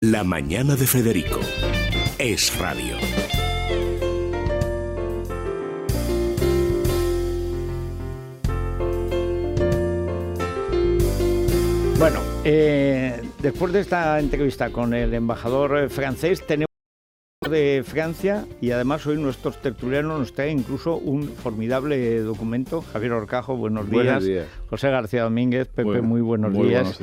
La mañana de Federico es radio. Bueno, después de esta entrevista con el embajador francés, tenemos de Francia y además hoy nuestros tertulianos nos traen incluso un formidable documento. Javier Horcajo, buenos días. José García Domínguez, Pepe, muy buenos días.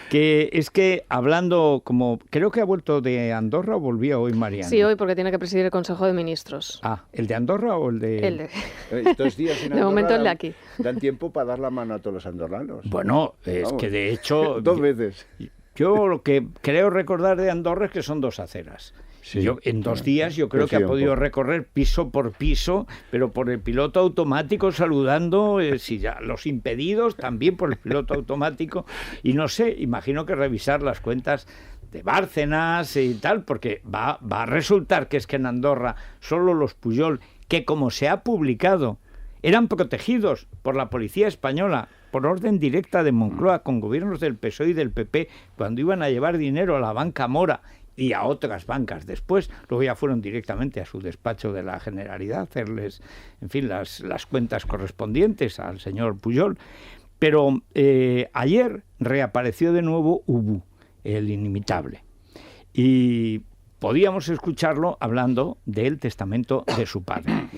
Que es que hablando, como creo que ha vuelto de Andorra o volvía hoy Mariano. Sí, hoy porque tiene que presidir el Consejo de Ministros. Ah, ¿el de Andorra o el de...? El de... 2 días en Andorra, de momento el de aquí. Dan tiempo para dar la mano a todos los andorranos. Bueno, es que de hecho... 2 veces. Yo lo que creo recordar de Andorra es que son 2 aceras. Sí, en 2 días yo creo que ha podido recorrer piso por piso, pero por el piloto automático saludando, si ya los impedidos también por el piloto automático, y no sé, imagino que revisar las cuentas de Bárcenas y tal, porque va a resultar que es que en Andorra solo los Pujol, que como se ha publicado, eran protegidos por la policía española, por orden directa de Moncloa, con gobiernos del PSOE y del PP, cuando iban a llevar dinero a la banca Mora y a otras bancas después, luego ya fueron directamente a su despacho de la Generalidad a hacerles, en fin, las cuentas correspondientes al señor Pujol. Pero ayer reapareció de nuevo Ubu, el inimitable. Y podíamos escucharlo hablando del testamento de su padre.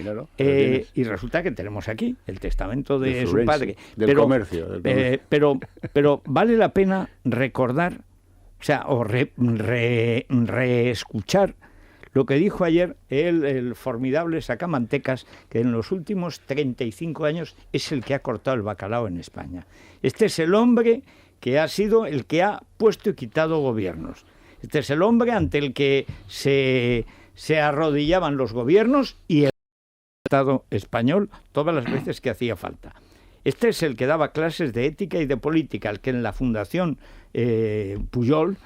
Y resulta que tenemos aquí el testamento de su padre. Del comercio. Pero vale la pena recordar, o sea, o reescuchar lo que dijo ayer el formidable sacamantecas, que en los últimos 35 años es el que ha cortado el bacalao en España. Este es el hombre que ha sido el que ha puesto y quitado gobiernos. Este es el hombre ante el que se arrodillaban los gobiernos y el Estado español todas las veces que hacía falta. Este es el que daba clases de ética y de política, el que en la Fundación Pujol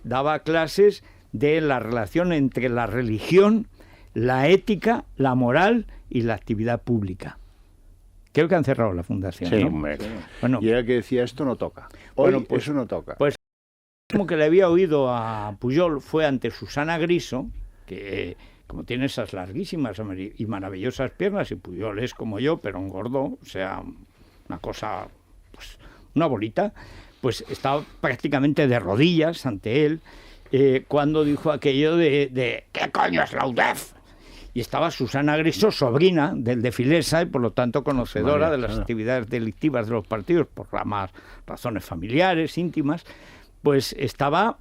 daba clases de la relación entre la religión, la ética, la moral y la actividad pública. Creo que han cerrado la fundación, sí, ¿no? Bueno, y era el que decía, esto no toca. Hoy bueno, pues, eso no toca. Pues como que le había oído a Pujol fue ante Susana Griso, que como tiene esas larguísimas y maravillosas piernas, y Pujol es como yo, pero engordó, o sea, una cosa, pues una bolita, pues estaba prácticamente de rodillas ante él, cuando dijo aquello de ¿qué coño es la UDEF? Y estaba Susana Griso, sobrina del de Filesa y por lo tanto conocedora de las actividades delictivas de los partidos por más razones familiares, íntimas, pues estaba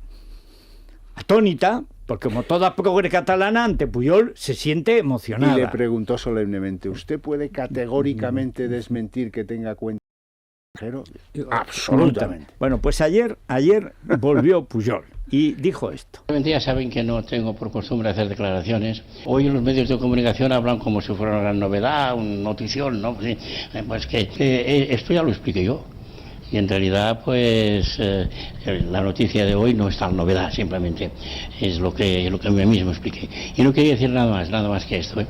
atónita, porque como toda progre catalana ante Pujol se siente emocionada. Y le preguntó solemnemente, ¿usted puede categóricamente desmentir que tenga cuenta extranjero? Absolutamente. Bueno, pues ayer volvió Pujol y dijo esto. Ya saben que no tengo por costumbre hacer declaraciones. Hoy los medios de comunicación hablan como si fuera una gran novedad, una notición, ¿no? Pues que esto ya lo expliqué yo. Y en realidad, pues, la noticia de hoy no es tal novedad, simplemente es lo que yo mismo expliqué. Y no quería decir nada más que esto.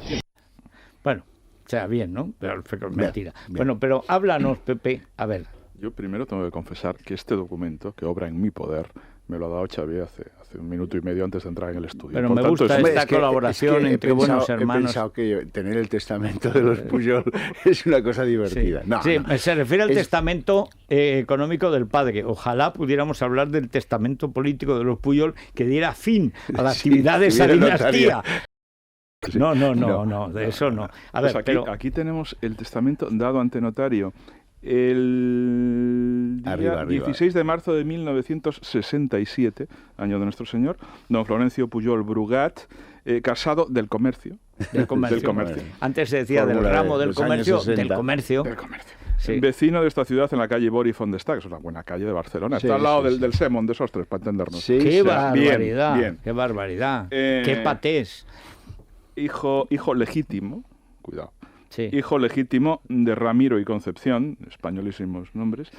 Bueno, o sea, bien, ¿no? Pero mentira. Bien. Bueno, pero háblanos, Pepe, a ver. Yo primero tengo que confesar que este documento, que obra en mi poder, me lo ha dado Xavier hace 1 minuto y medio antes de entrar en el estudio. Pero me gusta esta colaboración entre buenos hermanos. He pensado que tener el testamento de los Pujol es una cosa divertida. Sí, se refiere al testamento económico del padre. Ojalá pudiéramos hablar del testamento político de los Pujol que diera fin a la actividad de esa dinastía. Sí. No, de eso no. A ver, pues aquí tenemos el testamento dado ante notario el día 16 de marzo de 1967, año de nuestro Señor, don Florencio Pujol Brugat, casado del comercio. Del comercio. Antes se decía del ramo del comercio, del comercio. Sí. Vecino de esta ciudad en la calle Bori Fondestà, que es una buena calle de Barcelona. Está al lado del Semon de Sostres, para entendernos. ¡Qué barbaridad! Bien. ¡Qué barbaridad! ¡Qué patés! Hijo legítimo, cuidado. Sí. Hijo legítimo de Ramiro y Concepción, españolísimos nombres,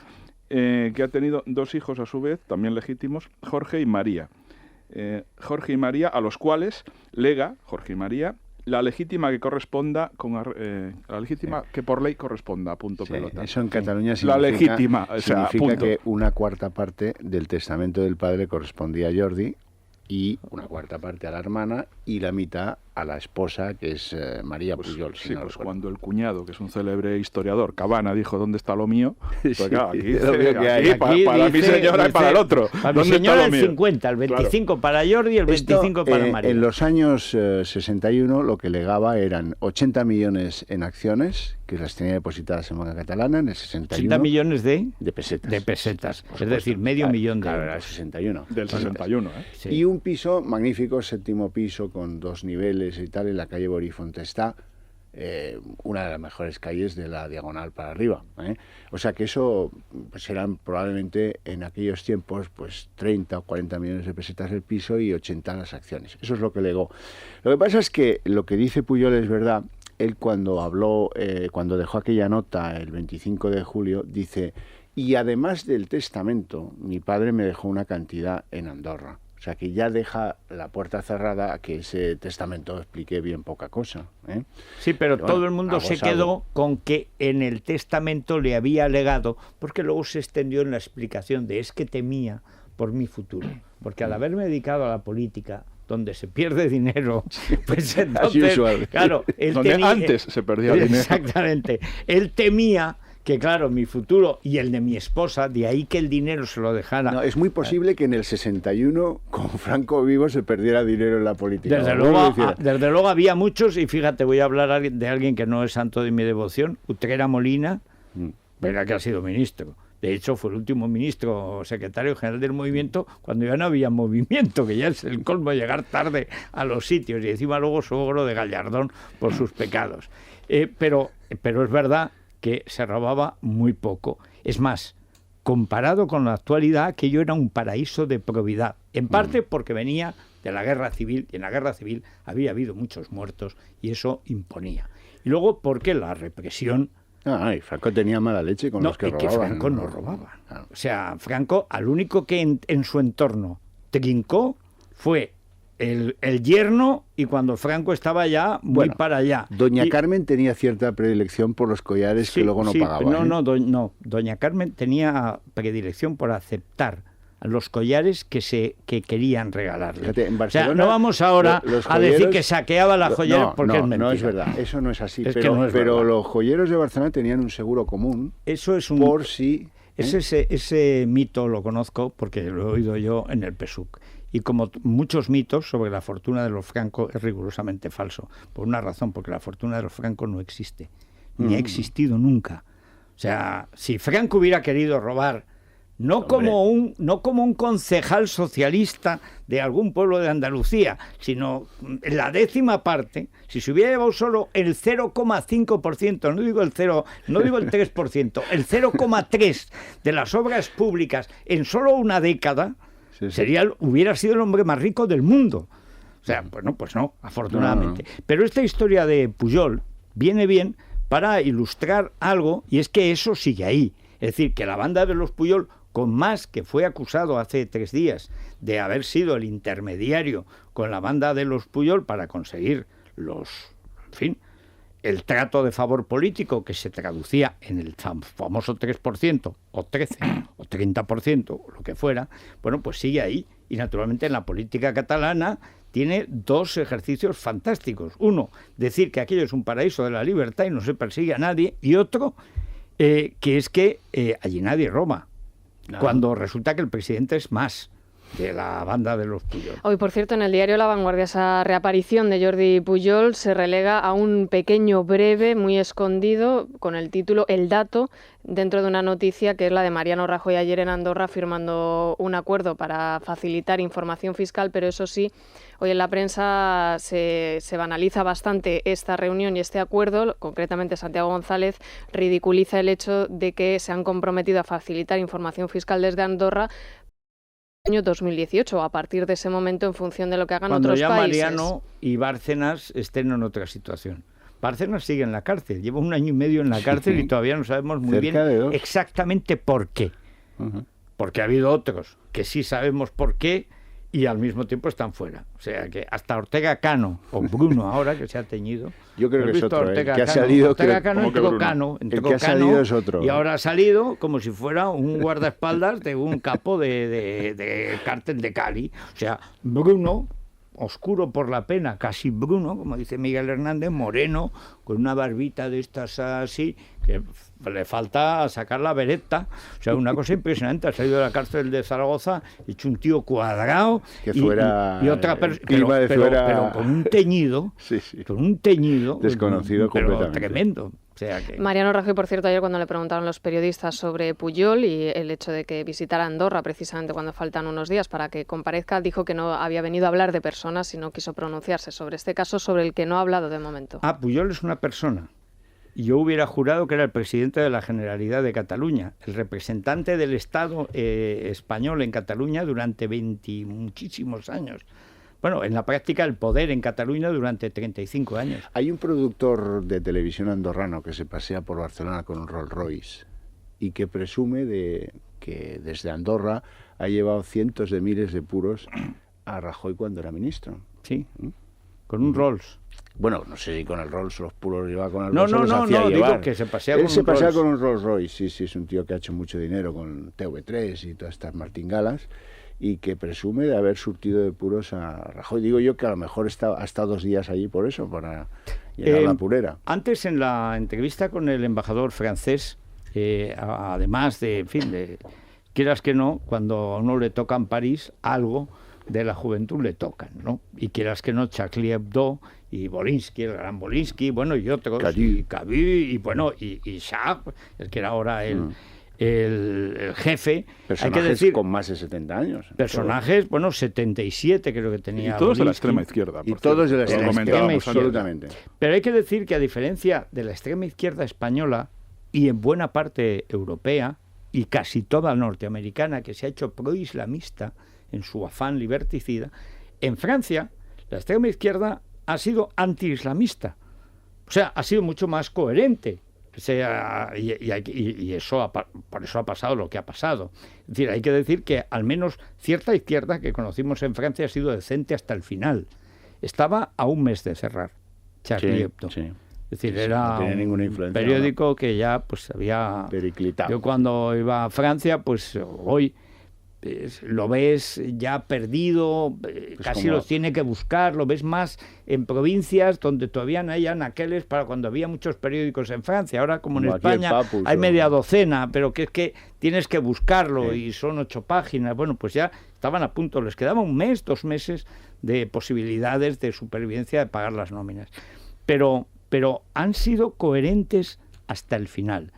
que ha tenido 2 hijos a su vez, también legítimos, Jorge y María. Jorge y María, a los cuales lega, Jorge y María, la legítima que corresponda la legítima que por ley corresponda, punto pelota. Eso en Cataluña significa, la legítima, significa que una 4ª parte del testamento del padre correspondía a Jordi, y una cuarta parte a la hermana y la mitad a la esposa, que es María Pujol. Sí, pues cuando el cuñado, que es un célebre historiador, Cabana, dijo ¿dónde está lo mío? Pues claro, aquí para mi señora y para el otro. Para mi señora el 50, el 25 claro. Para Jordi y el 25 para María. En los años 61 lo que legaba eran 80 millones en acciones, que las tenía depositadas en Banca Catalana en el 61. 80 millones de pesetas. De pesetas, es decir, medio millón de euros. Era el 61. Del 61, Sí. Y un piso magnífico, 7º piso, con 2 niveles y tal, en la calle Borí Fontestà, una de las mejores calles de la Diagonal para arriba. O sea que eso pues eran probablemente en aquellos tiempos pues 30 o 40 millones de pesetas el piso y 80 las acciones. Eso es lo que legó. Lo que pasa es que lo que dice Pujol es verdad. Él cuando habló, cuando dejó aquella nota el 25 de julio, dice, y además del testamento, mi padre me dejó una cantidad en Andorra. O sea que ya deja la puerta cerrada a que ese testamento explique bien poca cosa. Sí, pero todo el mundo se quedó con que en el testamento le había legado, porque luego se extendió en la explicación de es que temía por mi futuro. Porque al haberme dedicado a la política, donde se pierde dinero, pues entonces, claro, donde antes se perdía dinero. Exactamente. Él temía que, claro, mi futuro y el de mi esposa, de ahí que el dinero se lo dejara. No, es muy posible que en el 61, con Franco vivo, se perdiera dinero en la política. Desde luego había muchos, y fíjate, voy a hablar de alguien que no es santo de mi devoción, Utrera Molina, verá que ha sido ministro. De hecho, fue el último ministro o secretario general del movimiento cuando ya no había movimiento, que ya es el colmo llegar tarde a los sitios, y encima luego suegro de Gallardón por sus pecados. Pero es verdad que se robaba muy poco. Es más, comparado con la actualidad, aquello era un paraíso de probidad. En parte porque venía de la guerra civil, y en la guerra civil había habido muchos muertos, y eso imponía. Y luego porque la represión... y Franco tenía mala leche con los que robaban. Que Franco no robaba. O sea, Franco, al único que en su entorno trincó fue el yerno, y cuando Franco estaba ya muy para allá. Doña Carmen tenía cierta predilección por los collares que luego no pagaba. No, doña Carmen tenía predilección por aceptar los collares que querían regalarle. Fíjate, en Barcelona, o sea, no vamos ahora a decir que saqueaba la joyera porque es mentira. No es verdad, eso no es así. Pero los joyeros de Barcelona tenían un seguro común. Eso es por si... Ese mito lo conozco porque lo he oído yo en el PSUC. Y como muchos mitos sobre la fortuna de los Franco es rigurosamente falso. Por una razón, porque la fortuna de los Franco no existe. Ni ha existido nunca. O sea, si Franco hubiera querido robar, no como un concejal socialista de algún pueblo de Andalucía, sino la 10ª parte, si se hubiera llevado solo el 0,5%, no digo el 3%, el 0,3% de las obras públicas en solo una década, hubiera sido el hombre más rico del mundo. O sea, pues no, afortunadamente. Pero esta historia de Pujol viene bien para ilustrar algo, y es que eso sigue ahí. Es decir, que la banda de los Pujol, con más que fue acusado hace 3 días de haber sido el intermediario con la banda de los Pujol para conseguir el trato de favor político que se traducía en el famoso 3%, o 13%, o 30%, o lo que fuera, pues sigue ahí. Y naturalmente en la política catalana tiene 2 ejercicios fantásticos. Uno, decir que aquello es un paraíso de la libertad y no se persigue a nadie. Y otro, que es que allí nadie roba. Cuando resulta que el presidente es más de la banda de los Pujol. Hoy, por cierto, en el diario La Vanguardia, esa reaparición de Jordi Pujol se relega a un pequeño breve, muy escondido, con el título El Dato, dentro de una noticia que es la de Mariano Rajoy ayer en Andorra firmando un acuerdo para facilitar información fiscal, pero eso sí, hoy en la prensa se banaliza bastante esta reunión y este acuerdo. Concretamente, Santiago González ridiculiza el hecho de que se han comprometido a facilitar información fiscal desde Andorra año 2018, a partir de ese momento, en función de lo que hagan otros países. Cuando ya Mariano y Bárcenas estén en otra situación. Bárcenas sigue en la cárcel, lleva 1 año y medio en la cárcel y todavía no sabemos muy bien exactamente por qué. Porque ha habido otros que sí sabemos por qué, y al mismo tiempo están fuera. O sea que hasta Ortega Cano, o Bruno ahora, que se ha teñido. Yo creo que es otro, Ortega que ha Cano, salido... Ortega Cano ¿Cómo que entró Bruno? Cano, El que ha salido es otro. Y ahora ha salido como si fuera un guardaespaldas de un capo de cártel de Cali. O sea, Bruno, oscuro por la pena, casi Bruno, como dice Miguel Hernández, moreno, con una barbita de estas así, que le falta sacar la beretta. O sea, una cosa impresionante. Ha salido de la cárcel de Zaragoza, hecho un tío cuadrado. Que fuera y otra pero con un teñido, sí, sí. con un teñido desconocido pero completamente. Tremendo. O sea que... Mariano Rajoy, por cierto, ayer cuando le preguntaron los periodistas sobre Pujol y el hecho de que visitara Andorra precisamente cuando faltan unos días para que comparezca, dijo que no había venido a hablar de personas y no quiso pronunciarse sobre este caso sobre el que no ha hablado de momento. Pujol es una persona. Y yo hubiera jurado que era el presidente de la Generalidad de Cataluña, el representante del Estado español en Cataluña durante muchísimos años. Bueno, en la práctica el poder en Cataluña durante 35 años. Hay un productor de televisión andorrano que se pasea por Barcelona con un Rolls Royce y que presume de que desde Andorra ha llevado cientos de miles de puros a Rajoy cuando era ministro. Sí, con un Rolls. Bueno, no sé si con el Rolls los puros lleva con el No, Rolls. no, digo que se pasea con un Rolls. Él se pasea con un Rolls Royce, sí, es un tío que ha hecho mucho dinero con TV3 y todas estas martingalas, y que presume de haber surtido de puros a Rajoy. Digo yo que a lo mejor ha estado 2 días allí por eso, para llenar la purera. Antes, en la entrevista con el embajador francés, además de, en fin, quieras que no, cuando a uno le toca en París, algo de la juventud le tocan, ¿no? Y quieras que no, Charlie Hebdo y Bolinsky, el gran Bolinsky, bueno, y otros, y Cabu, y bueno, y Charles, el que era ahora el jefe. Personajes hay que decir, con más de 70 años. Personajes, bueno, 77 creo que tenía. Y todos de la Bolinsky. extrema izquierda. Y todos de la extrema izquierda, izquierda. absolutamente. Pero hay que decir que a diferencia de la extrema izquierda española y en buena parte europea y casi toda norteamericana que se ha hecho proislamista en su afán liberticida, en Francia la extrema izquierda ha sido antiislamista. O sea, ha sido mucho más coherente. O sea, y eso por eso ha pasado lo que ha pasado. Es decir, hay que decir que al menos cierta izquierda que conocimos en Francia ha sido decente hasta el final. Estaba a un mes de cerrar Charlie Hebdo. Sí. Es decir, era no un periódico que ya pues había... periclitado. Yo cuando iba a Francia, pues hoy lo ves ya perdido, casi lo tiene que buscar, lo ves más en provincias donde todavía no hay anaqueles para cuando había muchos periódicos en Francia. Ahora como en España hay media docena, pero que es que tienes que buscarlo y son 8 páginas. Bueno, pues ya estaban a punto, les quedaba 1 mes, 2 meses de posibilidades de supervivencia, de pagar las nóminas. Pero han sido coherentes hasta el final.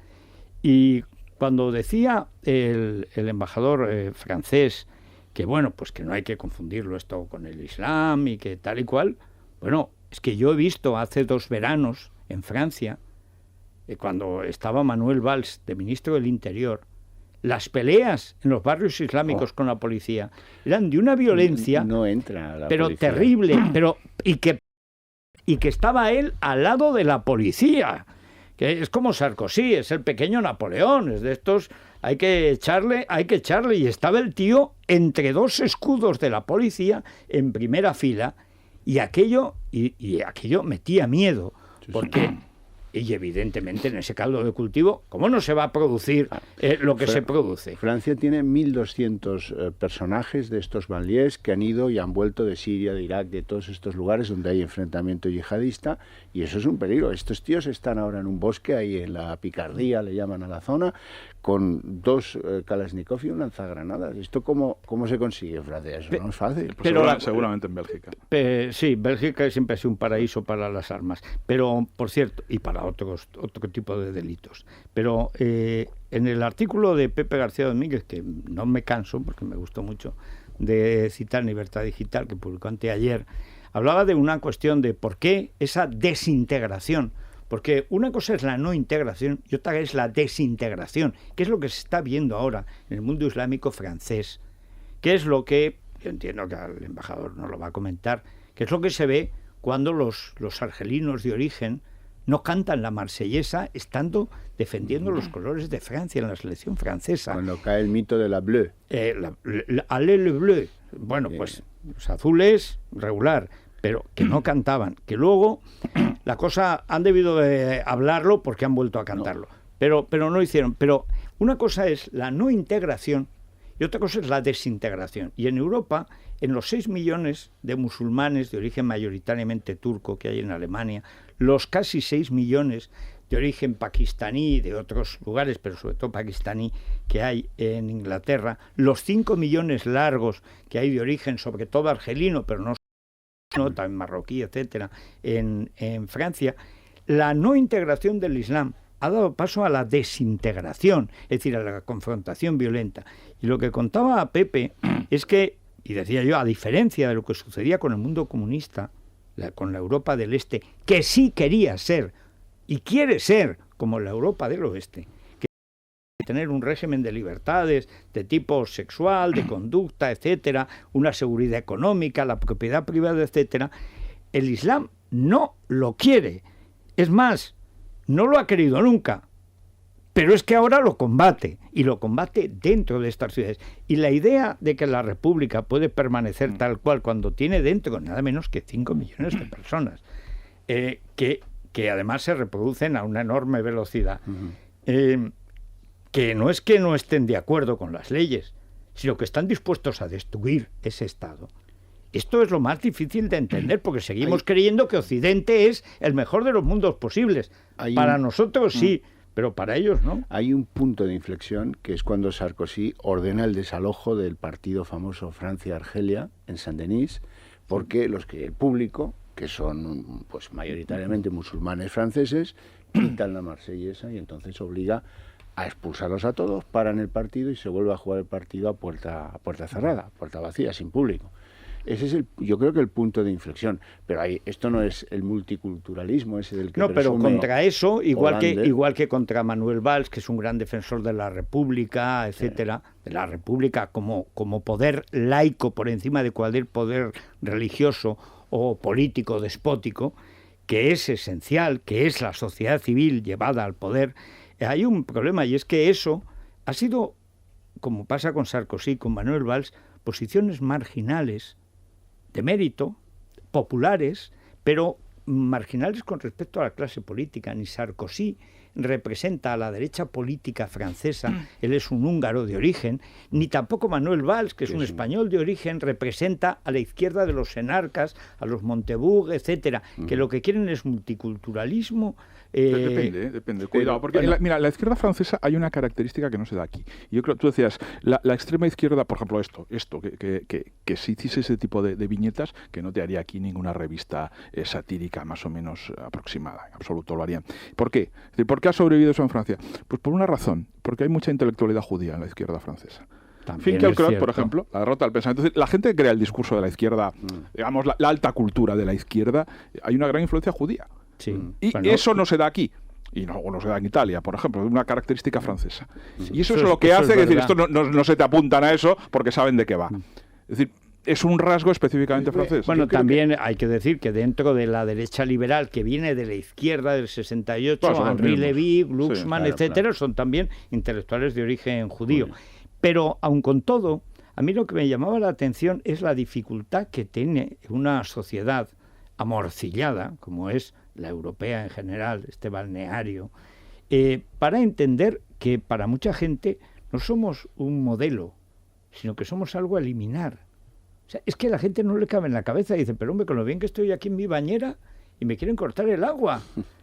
Y cuando decía el embajador francés que bueno, pues que no hay que confundirlo esto con el Islam y que tal y cual, bueno, es que yo he visto hace 2 veranos en Francia, cuando estaba Manuel Valls de ministro del Interior, las peleas en los barrios islámicos con la policía eran de una violencia no entra la pero policía. Terrible, y que estaba él al lado de la policía. Que es como Sarkozy, es el pequeño Napoleón, es de estos, hay que echarle, y estaba el tío entre 2 escudos de la policía en primera fila, y aquello metía miedo, porque, y evidentemente en ese caldo de cultivo, ¿cómo no se va a producir lo que se produce? Francia tiene 1.200 personajes de estos banlieues que han ido y han vuelto de Siria, de Irak, de todos estos lugares donde hay enfrentamiento yihadista, y eso es un peligro. Estos tíos están ahora en un bosque, ahí en la Picardía, le llaman a la zona, con 2 Kalashnikov y un lanzagranadas. ¿Esto cómo se consigue en Francia? Eso no es fácil. Pero seguramente en Bélgica. Sí, Bélgica siempre ha sido un paraíso para las armas, pero, por cierto, y para otro tipo de delitos. Pero en el artículo de Pepe García Domínguez, que no me canso, porque me gustó mucho, de citar en Libertad Digital, que publicó anteayer, hablaba de una cuestión de por qué esa desintegración. Porque una cosa es la no integración y otra es la desintegración, que es lo que se está viendo ahora en el mundo islámico francés, que es lo que, yo entiendo que el embajador no lo va a comentar, que es lo que se ve cuando los argelinos de origen no cantan la marsellesa estando defendiendo los colores de Francia en la selección francesa. Cuando cae el mito de la bleu. Allez le bleu. Bueno, pues los azules, regular, pero que no cantaban. Que luego la cosa han debido de hablarlo porque han vuelto a cantarlo. Pero no hicieron. Pero una cosa es la no integración y otra cosa es la desintegración. Y en Europa, en los 6 millones de musulmanes de origen mayoritariamente turco que hay en Alemania, los casi 6 millones de origen pakistaní, de otros lugares, pero sobre todo pakistaní, que hay en Inglaterra, los 5 millones largos que hay de origen, sobre todo argelino, pero no también marroquí, etcétera, en Francia, la no integración del Islam ha dado paso a la desintegración, es decir, a la confrontación violenta. Y lo que contaba Pepe es que, y decía yo, a diferencia de lo que sucedía con el mundo comunista, con la Europa del Este, que sí quería ser y quiere ser como la Europa del Oeste, que tener un régimen de libertades de tipo sexual, de conducta, etcétera, una seguridad económica, la propiedad privada, etcétera, el Islam no lo quiere. Es más, no lo ha querido nunca, pero es que ahora lo combate, y lo combate dentro de estas ciudades. Y la idea de que la República puede permanecer tal cual cuando tiene dentro nada menos que 5 millones de personas, que además se reproducen a una enorme velocidad, que no es que no estén de acuerdo con las leyes, sino que están dispuestos a destruir ese Estado. Esto es lo más difícil de entender, porque seguimos creyendo que Occidente es el mejor de los mundos posibles. Para nosotros sí, pero para ellos no. Hay un punto de inflexión que es cuando Sarkozy ordena el desalojo del partido famoso Francia-Argelia en Saint-Denis, porque el público, que son pues mayoritariamente musulmanes franceses, quitan la marsellesa y entonces obliga a expulsarlos a todos, paran el partido y se vuelve a jugar el partido a puerta cerrada, puerta vacía, sin público. Ese es yo creo que el punto de inflexión. Pero esto no es el multiculturalismo ese del que no, pero contra eso, igual que contra Manuel Valls, que es un gran defensor de la República, etcétera, de la República como poder laico por encima de cualquier poder religioso o político despótico, que es esencial, que es la sociedad civil llevada al poder. Hay un problema, y es que eso ha sido, como pasa con Sarkozy, con Manuel Valls, posiciones marginales de mérito, populares, pero marginales con respecto a la clase política. Ni Sarkozy representa a la derecha política francesa, él es un húngaro de origen, ni tampoco Manuel Valls, que es un español de origen, representa a la izquierda de los enarcas, a los Montebourg, etcétera, que lo que quieren es multiculturalismo. Depende. Cuidado, porque la izquierda francesa hay una característica que no se da aquí. Yo creo, tú decías, la extrema izquierda, por ejemplo, que si hiciese ese tipo de viñetas, que no te haría aquí ninguna revista satírica más o menos aproximada, en absoluto lo harían. ¿Por qué? ¿Por qué ha sobrevivido eso en Francia? Pues por una razón, porque hay mucha intelectualidad judía en la izquierda francesa. Finkielkraut, por ejemplo, la derrota del pensamiento. Entonces, la gente que crea el discurso de la izquierda, digamos, la alta cultura de la izquierda, hay una gran influencia judía. Sí. Y eso no se da aquí. Y no se da en Italia, por ejemplo, es una característica francesa. Y eso es lo que hace, es decir, esto no se te apuntan a eso porque saben de qué va. Es decir, es un rasgo específicamente francés. Bueno, también hay que decir que dentro de la derecha liberal que viene de la izquierda del 68, Henri Levy, Glucksmann, etcétera, son también intelectuales de origen judío. Pero, aun con todo, a mí lo que me llamaba la atención es la dificultad que tiene una sociedad amorcillada, como es la europea en general, este balneario, para entender que para mucha gente no somos un modelo, sino que somos algo a eliminar. O sea, es que a la gente no le cabe en la cabeza y dice, pero hombre, con lo bien que estoy aquí en mi bañera y me quieren cortar el agua,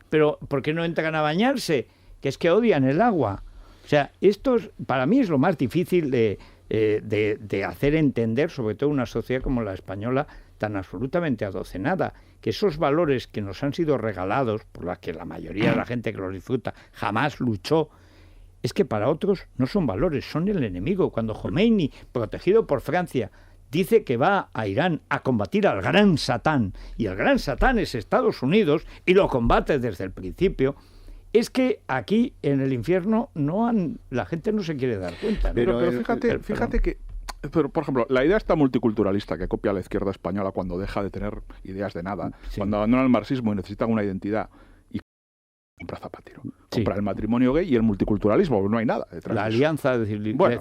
pero ¿por qué no entran a bañarse? Que es que odian el agua. O sea, esto para mí es lo más difícil de hacer entender, sobre todo una sociedad como la española, tan absolutamente adocenada, que esos valores que nos han sido regalados, por los que la mayoría de la gente que los disfruta jamás luchó, es que para otros no son valores, son el enemigo. Cuando Khomeini, protegido por Francia, dice que va a Irán a combatir al gran Satán, y el gran Satán es Estados Unidos, y lo combate desde el principio, es que aquí en el infierno la gente no se quiere dar cuenta, ¿no? Pero fíjate que, por ejemplo, la idea esta multiculturalista que copia la izquierda española cuando deja de tener ideas de nada, cuando abandona el marxismo y necesita una identidad, compra Zapatero. Compra el matrimonio gay y el multiculturalismo, no hay nada detrás. La alianza de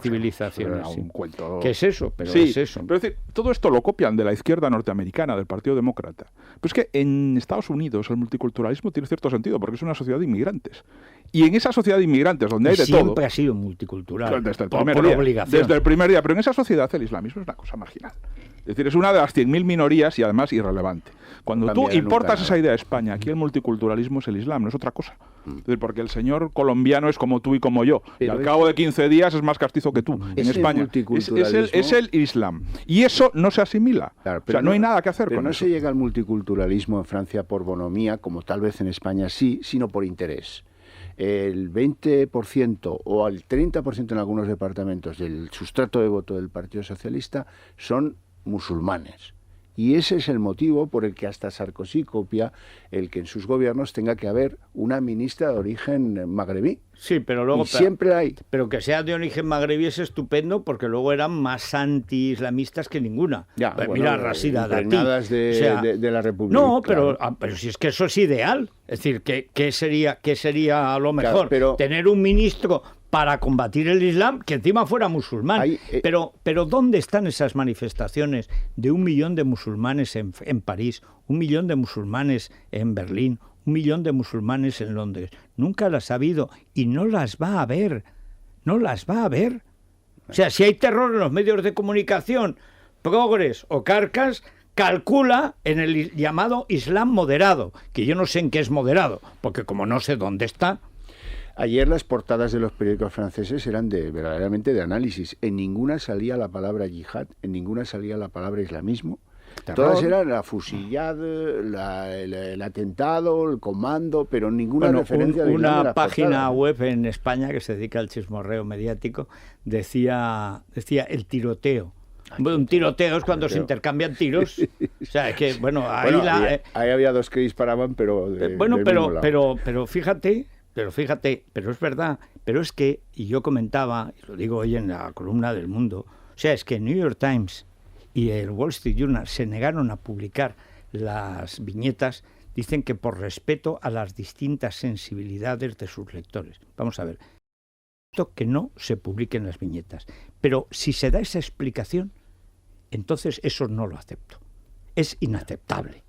civilizaciones. Un cuento... ¿Qué es eso? Pero sí, es eso. Pero es decir, todo esto lo copian de la izquierda norteamericana, del Partido Demócrata. Pero es que en Estados Unidos el multiculturalismo tiene cierto sentido, porque es una sociedad de inmigrantes. Y en esa sociedad de inmigrantes, donde hay de todo... Siempre ha sido multicultural, desde el por día, obligación. Desde el primer día. Pero en esa sociedad el islamismo es una cosa marginal. Es decir, es una de las 100.000 minorías y además irrelevante. Cuando tú importas esa idea a España, aquí el multiculturalismo es el Islam, no es otra cosa. Es decir, porque el señor colombiano es como tú y como yo. Pero y al cabo de 15 días es más castizo que tú. En España es el Islam. Y eso no se asimila. Claro, o sea, no hay nada que hacer con eso. Pero no se llega al multiculturalismo en Francia por bonomía, como tal vez en España sí, sino por interés. El 20% o el 30% en algunos departamentos del sustrato de voto del Partido Socialista son musulmanes. Y ese es el motivo por el que hasta Sarkozy copia el que en sus gobiernos tenga que haber una ministra de origen magrebí. Sí, pero luego... siempre hay. Pero que sea de origen magrebí es estupendo porque luego eran más anti-islamistas que ninguna. Ya, pues bueno, mira, Rashida Dati. De la República. No, claro. pero si es que eso es ideal. Es decir, ¿qué sería a lo mejor? Claro, pero... Tener un ministro para combatir el Islam que encima fuera musulmán. Pero ¿dónde están esas manifestaciones de 1 millón de musulmanes en París, 1 millón de musulmanes en Berlín, 1 millón de musulmanes en Londres? Nunca las ha habido y no las va a haber. No las va a haber. O sea, si hay terror en los medios de comunicación, Progres o Carcas calcula en el llamado Islam moderado, que yo no sé en qué es moderado, porque como no sé dónde está. Ayer las portadas de los periódicos franceses eran verdaderamente de análisis. En ninguna salía la palabra yihad, en ninguna salía la palabra islamismo. Terror. Todas eran la fusillada, el atentado, el comando, pero ninguna referencia de Islam. Una página web en España que se dedica al chismorreo mediático decía el tiroteo. Un tiroteo es cuando se intercambian tiros. O sea, es que, ahí había 2 que disparaban, pero pero fíjate, pero es verdad, pero es que, y yo comentaba, y lo digo hoy en la columna del Mundo, o sea, es que el New York Times y el Wall Street Journal se negaron a publicar las viñetas, dicen que por respeto a las distintas sensibilidades de sus lectores. Vamos a ver, que no se publiquen las viñetas, pero si se da esa explicación, entonces eso no lo acepto. Es inaceptable.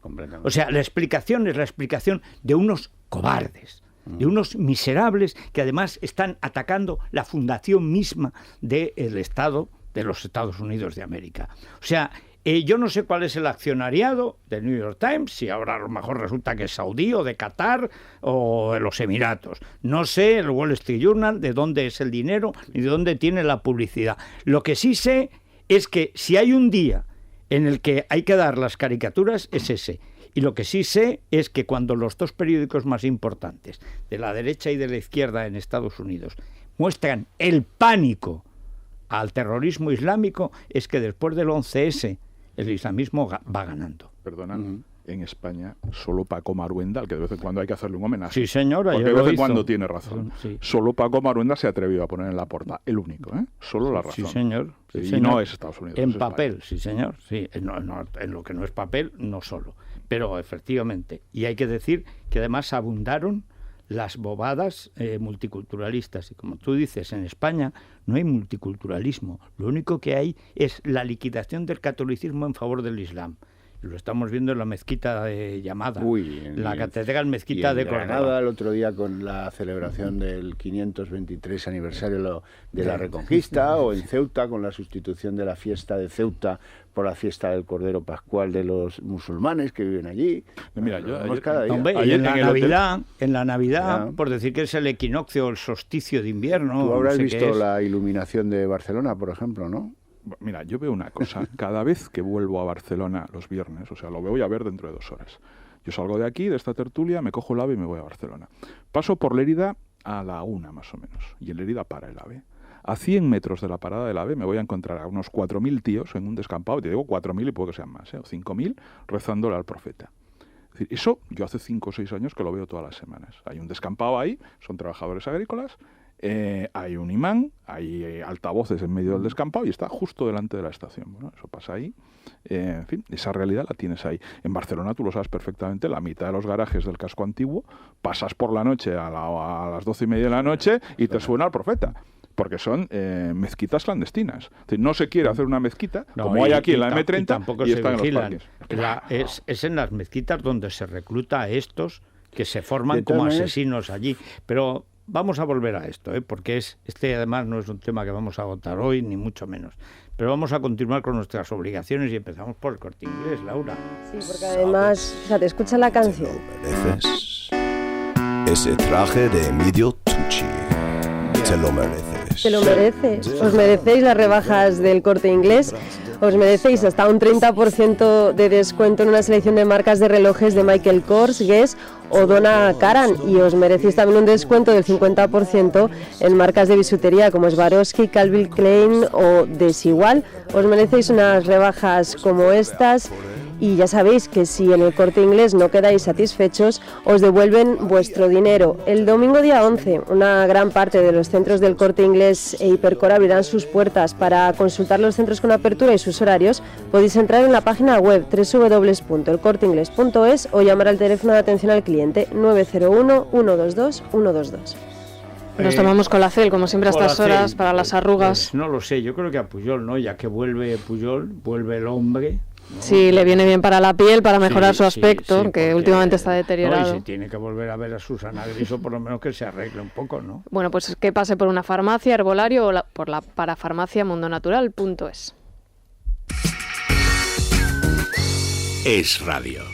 O sea, la explicación es la explicación de unos cobardes, de unos miserables que además están atacando la fundación misma del Estado de los Estados Unidos de América. O sea, yo no sé cuál es el accionariado del New York Times, si ahora a lo mejor resulta que es saudí o de Qatar o de los Emiratos. No sé el Wall Street Journal de dónde es el dinero ni de dónde tiene la publicidad. Lo que sí sé es que si hay un día en el que hay que dar las caricaturas es ese. Y lo que sí sé es que cuando los 2 periódicos más importantes, de la derecha y de la izquierda en Estados Unidos, muestran el pánico al terrorismo islámico, es que después del 11S el islamismo va ganando. Perdona, en España solo Paco Maruenda, al que de vez en cuando hay que hacerle un homenaje. Sí, señor, porque de vez en cuando tiene razón. Sí. Solo Paco Maruenda se atrevió a poner en la portada, el único, solo la razón. Sí, señor. Sí, y no es Estados Unidos. En papel, sí, señor. Sí, en lo que no es papel, no solo. Pero efectivamente. Y hay que decir que además abundaron las bobadas multiculturalistas. Y como tú dices, en España no hay multiculturalismo. Lo único que hay es la liquidación del catolicismo en favor del Islam. Lo estamos viendo en la mezquita de Llamada, la catedral mezquita de Granada, el otro día con la celebración del 523 aniversario de la Reconquista, o en Ceuta con la sustitución de la fiesta de Ceuta por la fiesta del Cordero Pascual de los musulmanes que viven allí. Mira, cada día. Hombre, en la Navidad, por decir que es el equinoccio, el solsticio de invierno. Tú habrás visto la iluminación de Barcelona, por ejemplo, ¿no? Mira, yo veo una cosa. Cada vez que vuelvo a Barcelona los viernes, o sea, lo voy a ver dentro de 2 horas. Yo salgo de aquí, de esta tertulia, me cojo el AVE y me voy a Barcelona. Paso por Lérida a la 1 más o menos, y en Lérida para el AVE. A 100 metros de la parada del AVE me voy a encontrar a unos 4.000 tíos en un descampado, te digo 4.000 y puede que sean más, o 5.000, rezándole al profeta. Es decir, eso yo hace 5 o 6 años que lo veo todas las semanas. Hay un descampado ahí, son trabajadores agrícolas, hay un imán, hay altavoces en medio del descampado y está justo delante de la estación. Bueno, eso pasa ahí. En fin, esa realidad la tienes ahí. En Barcelona, tú lo sabes perfectamente, la mitad de los garajes del casco antiguo, pasas por la noche a las 12:30 de la noche y te suena el profeta. Porque son mezquitas clandestinas. Es decir, no se quiere hacer una mezquita, como hay aquí en la M30, tampoco y se están vigilan. en los parques. Es en las mezquitas donde se recluta a estos que se forman como asesinos allí. Pero vamos a volver a esto, porque este además no es un tema que vamos a agotar hoy, ni mucho menos. Pero vamos a continuar con nuestras obligaciones y empezamos por el Corte Inglés, Laura. Sí, porque además, o sea, te escucha la canción. Ese traje de Emilio Tucci. Te lo mereces. Te lo mereces. Os merecéis las rebajas del Corte Inglés. Os merecéis hasta un 30% de descuento en una selección de marcas de relojes de Michael Kors, Guess o Donna Karan. Y os merecéis también un descuento del 50% en marcas de bisutería como Swarovski, Calvin Klein o Desigual. Os merecéis unas rebajas como estas. Y ya sabéis que si en el Corte Inglés no quedáis satisfechos, os devuelven vuestro dinero. El domingo día 11, una gran parte de los centros del Corte Inglés e Hipercor abrirán sus puertas. Para consultar los centros con apertura y sus horarios, podéis entrar en la página web www.elcorteingles.es o llamar al teléfono de atención al cliente 901 122 122. Nos tomamos Colacel, como siempre a estas horas, para las arrugas. Pues no lo sé, yo creo que a Pujol, ¿no? Ya que vuelve Pujol, vuelve el hombre, ¿no? Sí, le viene bien para la piel, para mejorar su aspecto, que porque, últimamente está deteriorado. No, y si tiene que volver a ver a Susana Griso, por lo menos que se arregle un poco, ¿no? Bueno, pues que pase por una farmacia, herbolario o por la parafarmacia mundonatural.es. Es Radio.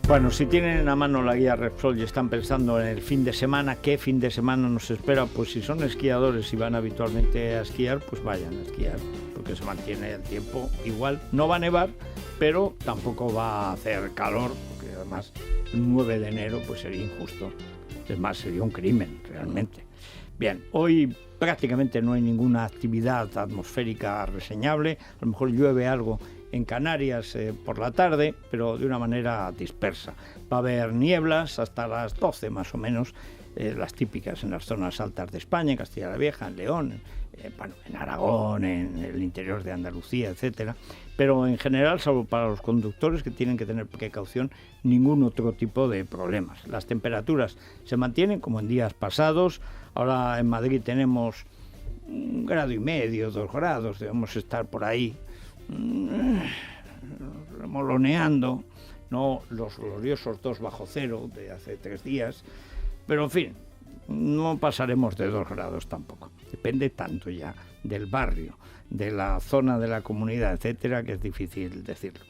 Bueno, si tienen a mano la guía Repsol y están pensando en el fin de semana, ¿qué fin de semana nos espera? Pues si son esquiadores y van habitualmente a esquiar, pues vayan a esquiar, porque se mantiene el tiempo igual. No va a nevar, pero tampoco va a hacer calor, porque además el 9 de enero pues sería injusto. Es más, sería un crimen realmente. Bien, hoy prácticamente no hay ninguna actividad atmosférica reseñable. A lo mejor llueve algo en Canarias por la tarde, pero de una manera dispersa. Va a haber nieblas hasta las 12 más o menos, las típicas en las zonas altas de España, en Castilla la Vieja, en León, en Aragón, en el interior de Andalucía, etcétera. Pero en general, salvo para los conductores que tienen que tener precaución, ningún otro tipo de problemas. Las temperaturas se mantienen como en días pasados. Ahora en Madrid tenemos 1,5 grados, 2 grados, debemos estar por ahí remoloneando, no los gloriosos 2 bajo cero de hace 3 días, pero en fin, no pasaremos de 2 grados tampoco. Depende tanto ya del barrio, de la zona de la comunidad, etcétera, que es difícil decirlo.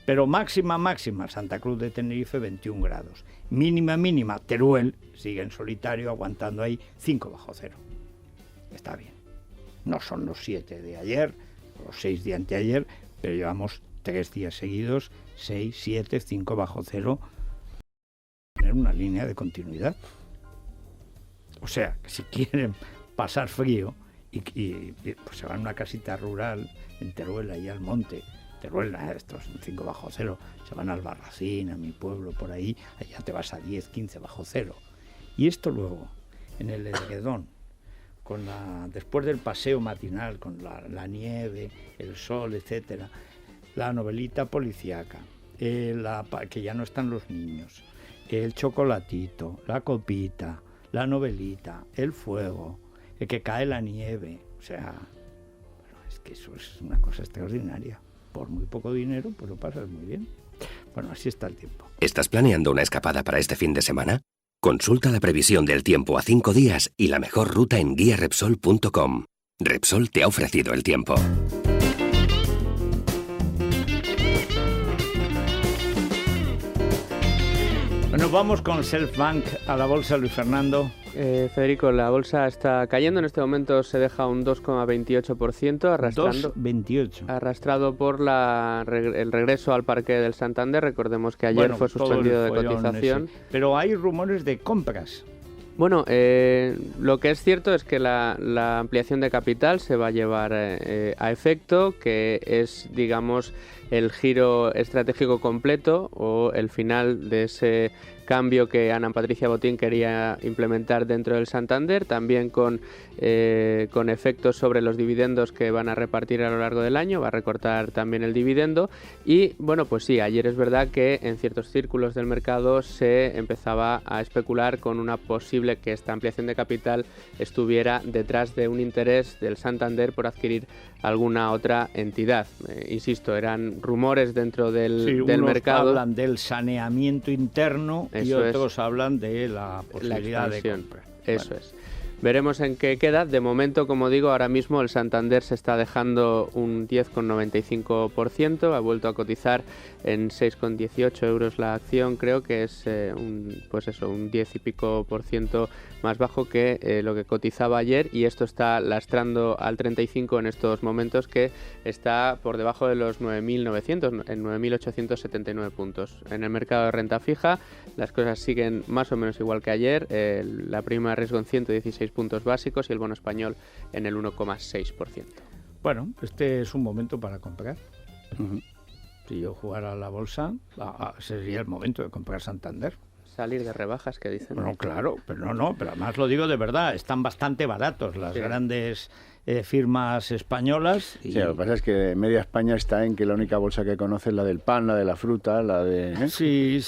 Pero máxima, Santa Cruz de Tenerife 21 grados. Mínima, Teruel sigue en solitario aguantando ahí 5 bajo cero. Está bien. No son los 7 de ayer, los 6 de anteayer, pero llevamos 3 días seguidos, 6, 7, 5 bajo cero, tener una línea de continuidad. O sea, que si quieren pasar frío y pues se van a una casita rural en Teruel, ahí al monte, Teruel, estos 5 bajo cero, se van al Barracín, a mi pueblo, por ahí, allá te vas a 10, 15 bajo cero. Y esto luego, en el edredón, después del paseo matinal, con la nieve, el sol, etcétera, la novelita policíaca, que ya no están los niños, el chocolatito, la copita, la novelita, el fuego, el que cae la nieve, o sea, bueno, es que eso es una cosa extraordinaria. Por muy poco dinero, pues lo pasas muy bien. Bueno, así está el tiempo. ¿Estás planeando una escapada para este fin de semana? Consulta la previsión del tiempo a 5 días y la mejor ruta en guiarepsol.com. Repsol te ha ofrecido el tiempo. Bueno, vamos con Selfbank a la bolsa, Luis Fernando. Federico, la bolsa está cayendo, en este momento se deja un 2,28%, arrastrado por el regreso al parque del Santander. Recordemos que ayer fue suspendido de cotización. Pero hay rumores de compras. Bueno, lo que es cierto es que la ampliación de capital se va a llevar a efecto, que es, digamos, el giro estratégico completo o el final de ese cambio que Ana Patricia Botín quería implementar dentro del Santander, también con efectos sobre los dividendos que van a repartir a lo largo del año, va a recortar también el dividendo. Y bueno, pues sí, ayer es verdad que en ciertos círculos del mercado se empezaba a especular con una posible que esta ampliación de capital estuviera detrás de un interés del Santander por adquirir alguna otra entidad. Insisto, eran rumores dentro del mercado. Hablan del saneamiento interno y otros hablan de la posibilidad de compra. Eso es. Veremos en qué queda. De momento, como digo, ahora mismo el Santander se está dejando un 10,95%, ha vuelto a cotizar en 6,18 euros la acción, creo que es un 10 y pico por ciento más bajo que lo que cotizaba ayer, y esto está lastrando al 35 en estos momentos, que está por debajo de los 9.900, en 9.879 puntos. En el mercado de renta fija las cosas siguen más o menos igual que ayer, la prima de riesgo en 116 puntos básicos y el bono español en el 1,6%. Bueno, este es un momento para comprar. Si yo jugara a la bolsa, sería el momento de comprar Santander. Salir de rebajas, que dicen. Bueno, claro, pero pero además lo digo de verdad, están bastante baratos las grandes firmas españolas. Sí, lo que pasa es que media España está en que la única bolsa que conoce es la del pan, la de la fruta, la de... Sí,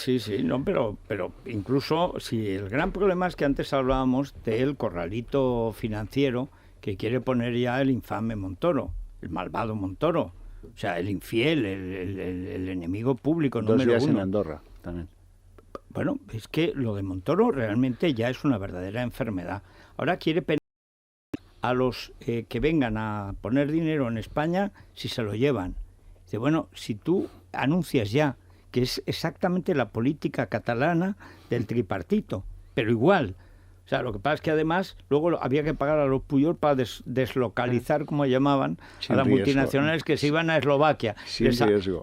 no, pero incluso si el gran problema es que antes hablábamos del corralito financiero que quiere poner ya el infame Montoro, el malvado Montoro. O sea, el infiel, el enemigo público número 1. 2 días en Andorra también. Bueno, es que lo de Montoro realmente ya es una verdadera enfermedad. Ahora quiere penalizar a los que vengan a poner dinero en España si se lo llevan. Dice, bueno, si tú anuncias ya que es exactamente la política catalana del tripartito, pero igual. O sea, lo que pasa es que además luego había que pagar a los Pujol para deslocalizar, como llamaban, a las multinacionales que se iban a Eslovaquia.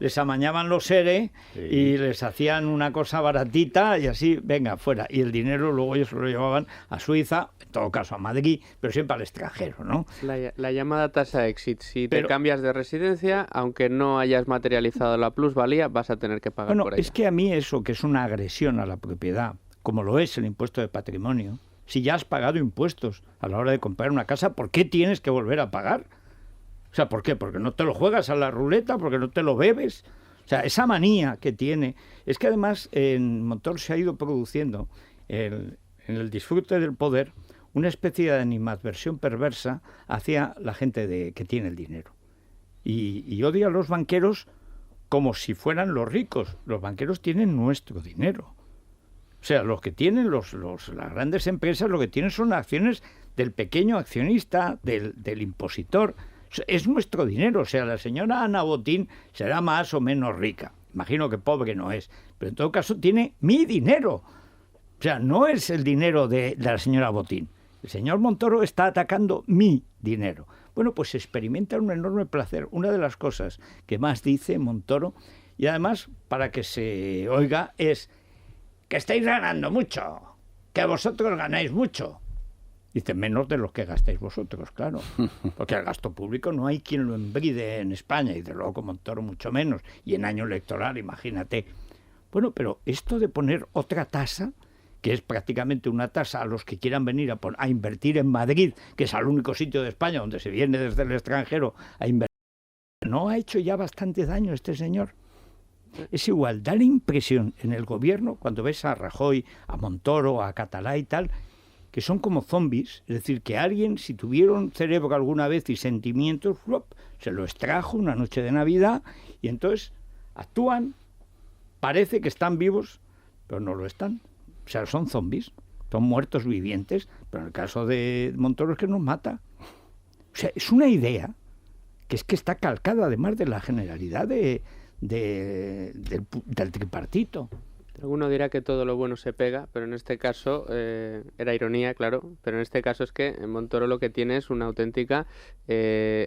Les amañaban los ERE y les hacían una cosa baratita y así, venga, fuera. Y el dinero luego ellos lo llevaban a Suiza, en todo caso a Madrid, pero siempre al extranjero, ¿no? La llamada tasa exit. Si te cambias de residencia, aunque no hayas materializado la plusvalía, vas a tener que pagar por ella. Es que a mí eso, que es una agresión a la propiedad, como lo es el impuesto de patrimonio, si ya has pagado impuestos a la hora de comprar una casa, ¿por qué tienes que volver a pagar? O sea, ¿por qué? ¿Porque no te lo juegas a la ruleta? ¿Porque no te lo bebes? O sea, esa manía que tiene... Es que además en Montoro se ha ido produciendo, en el disfrute del poder, una especie de animadversión perversa hacia la gente que tiene el dinero. Y odia a los banqueros como si fueran los ricos. Los banqueros tienen nuestro dinero. O sea, los que tienen las grandes empresas, lo que tienen son acciones del pequeño accionista, del impositor. Es nuestro dinero. O sea, la señora Ana Botín será más o menos rica. Imagino que pobre no es. Pero en todo caso tiene mi dinero. O sea, no es el dinero de la señora Botín. El señor Montoro está atacando mi dinero. Bueno, pues experimenta un enorme placer. Una de las cosas que más dice Montoro, y además para que se oiga, es... que estáis ganando mucho, que vosotros ganáis mucho. Dice, menos de lo que gastáis vosotros, claro. Porque el gasto público no hay quien lo enbride en España, y de luego con Montoro mucho menos. Y en año electoral, imagínate. Bueno, pero esto de poner otra tasa, que es prácticamente una tasa a los que quieran venir a invertir en Madrid, que es el único sitio de España donde se viene desde el extranjero a invertir, ¿no ha hecho ya bastante daño este señor? Es igual, da la impresión en el gobierno, cuando ves a Rajoy, a Montoro, a Catalá y tal, que son como zombies. Es decir, que alguien, si tuvieron cerebro alguna vez y sentimientos, se lo extrajo una noche de Navidad y entonces actúan, parece que están vivos, pero no lo están. O sea, son zombies, son muertos vivientes, pero en el caso de Montoro es que nos mata. O sea, es una idea que es que está calcada además de la generalidad del tripartito. Alguno dirá que todo lo bueno se pega, pero en este caso, era ironía, claro, pero en este caso es que Montoro lo que tiene es una auténtica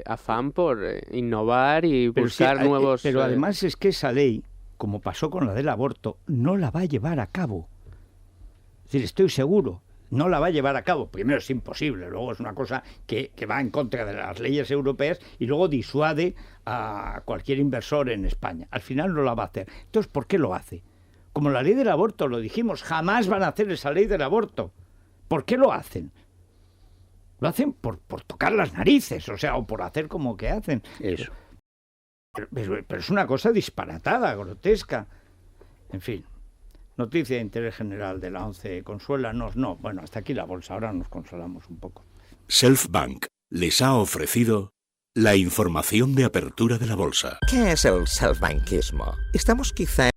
afán por innovar y buscar nuevos... Pero además es que esa ley, como pasó con la del aborto, no la va a llevar a cabo. Es decir, estoy seguro, no la va a llevar a cabo. Primero es imposible, luego es una cosa que va en contra de las leyes europeas y luego disuade a cualquier inversor en España. Al final no la va a hacer. Entonces, ¿por qué lo hace? Como la ley del aborto, lo dijimos, jamás van a hacer esa ley del aborto. ¿Por qué lo hacen? Lo hacen por tocar las narices, o sea, o por hacer como que hacen. Eso. Pero es una cosa disparatada, grotesca. En fin. Noticia de interés general de la ONCE, consuélanos. No, bueno, hasta aquí la bolsa, ahora nos consolamos un poco. Selfbank les ha ofrecido la información de apertura de la bolsa. ¿Qué es el selfbankismo? ¿Estamos quizá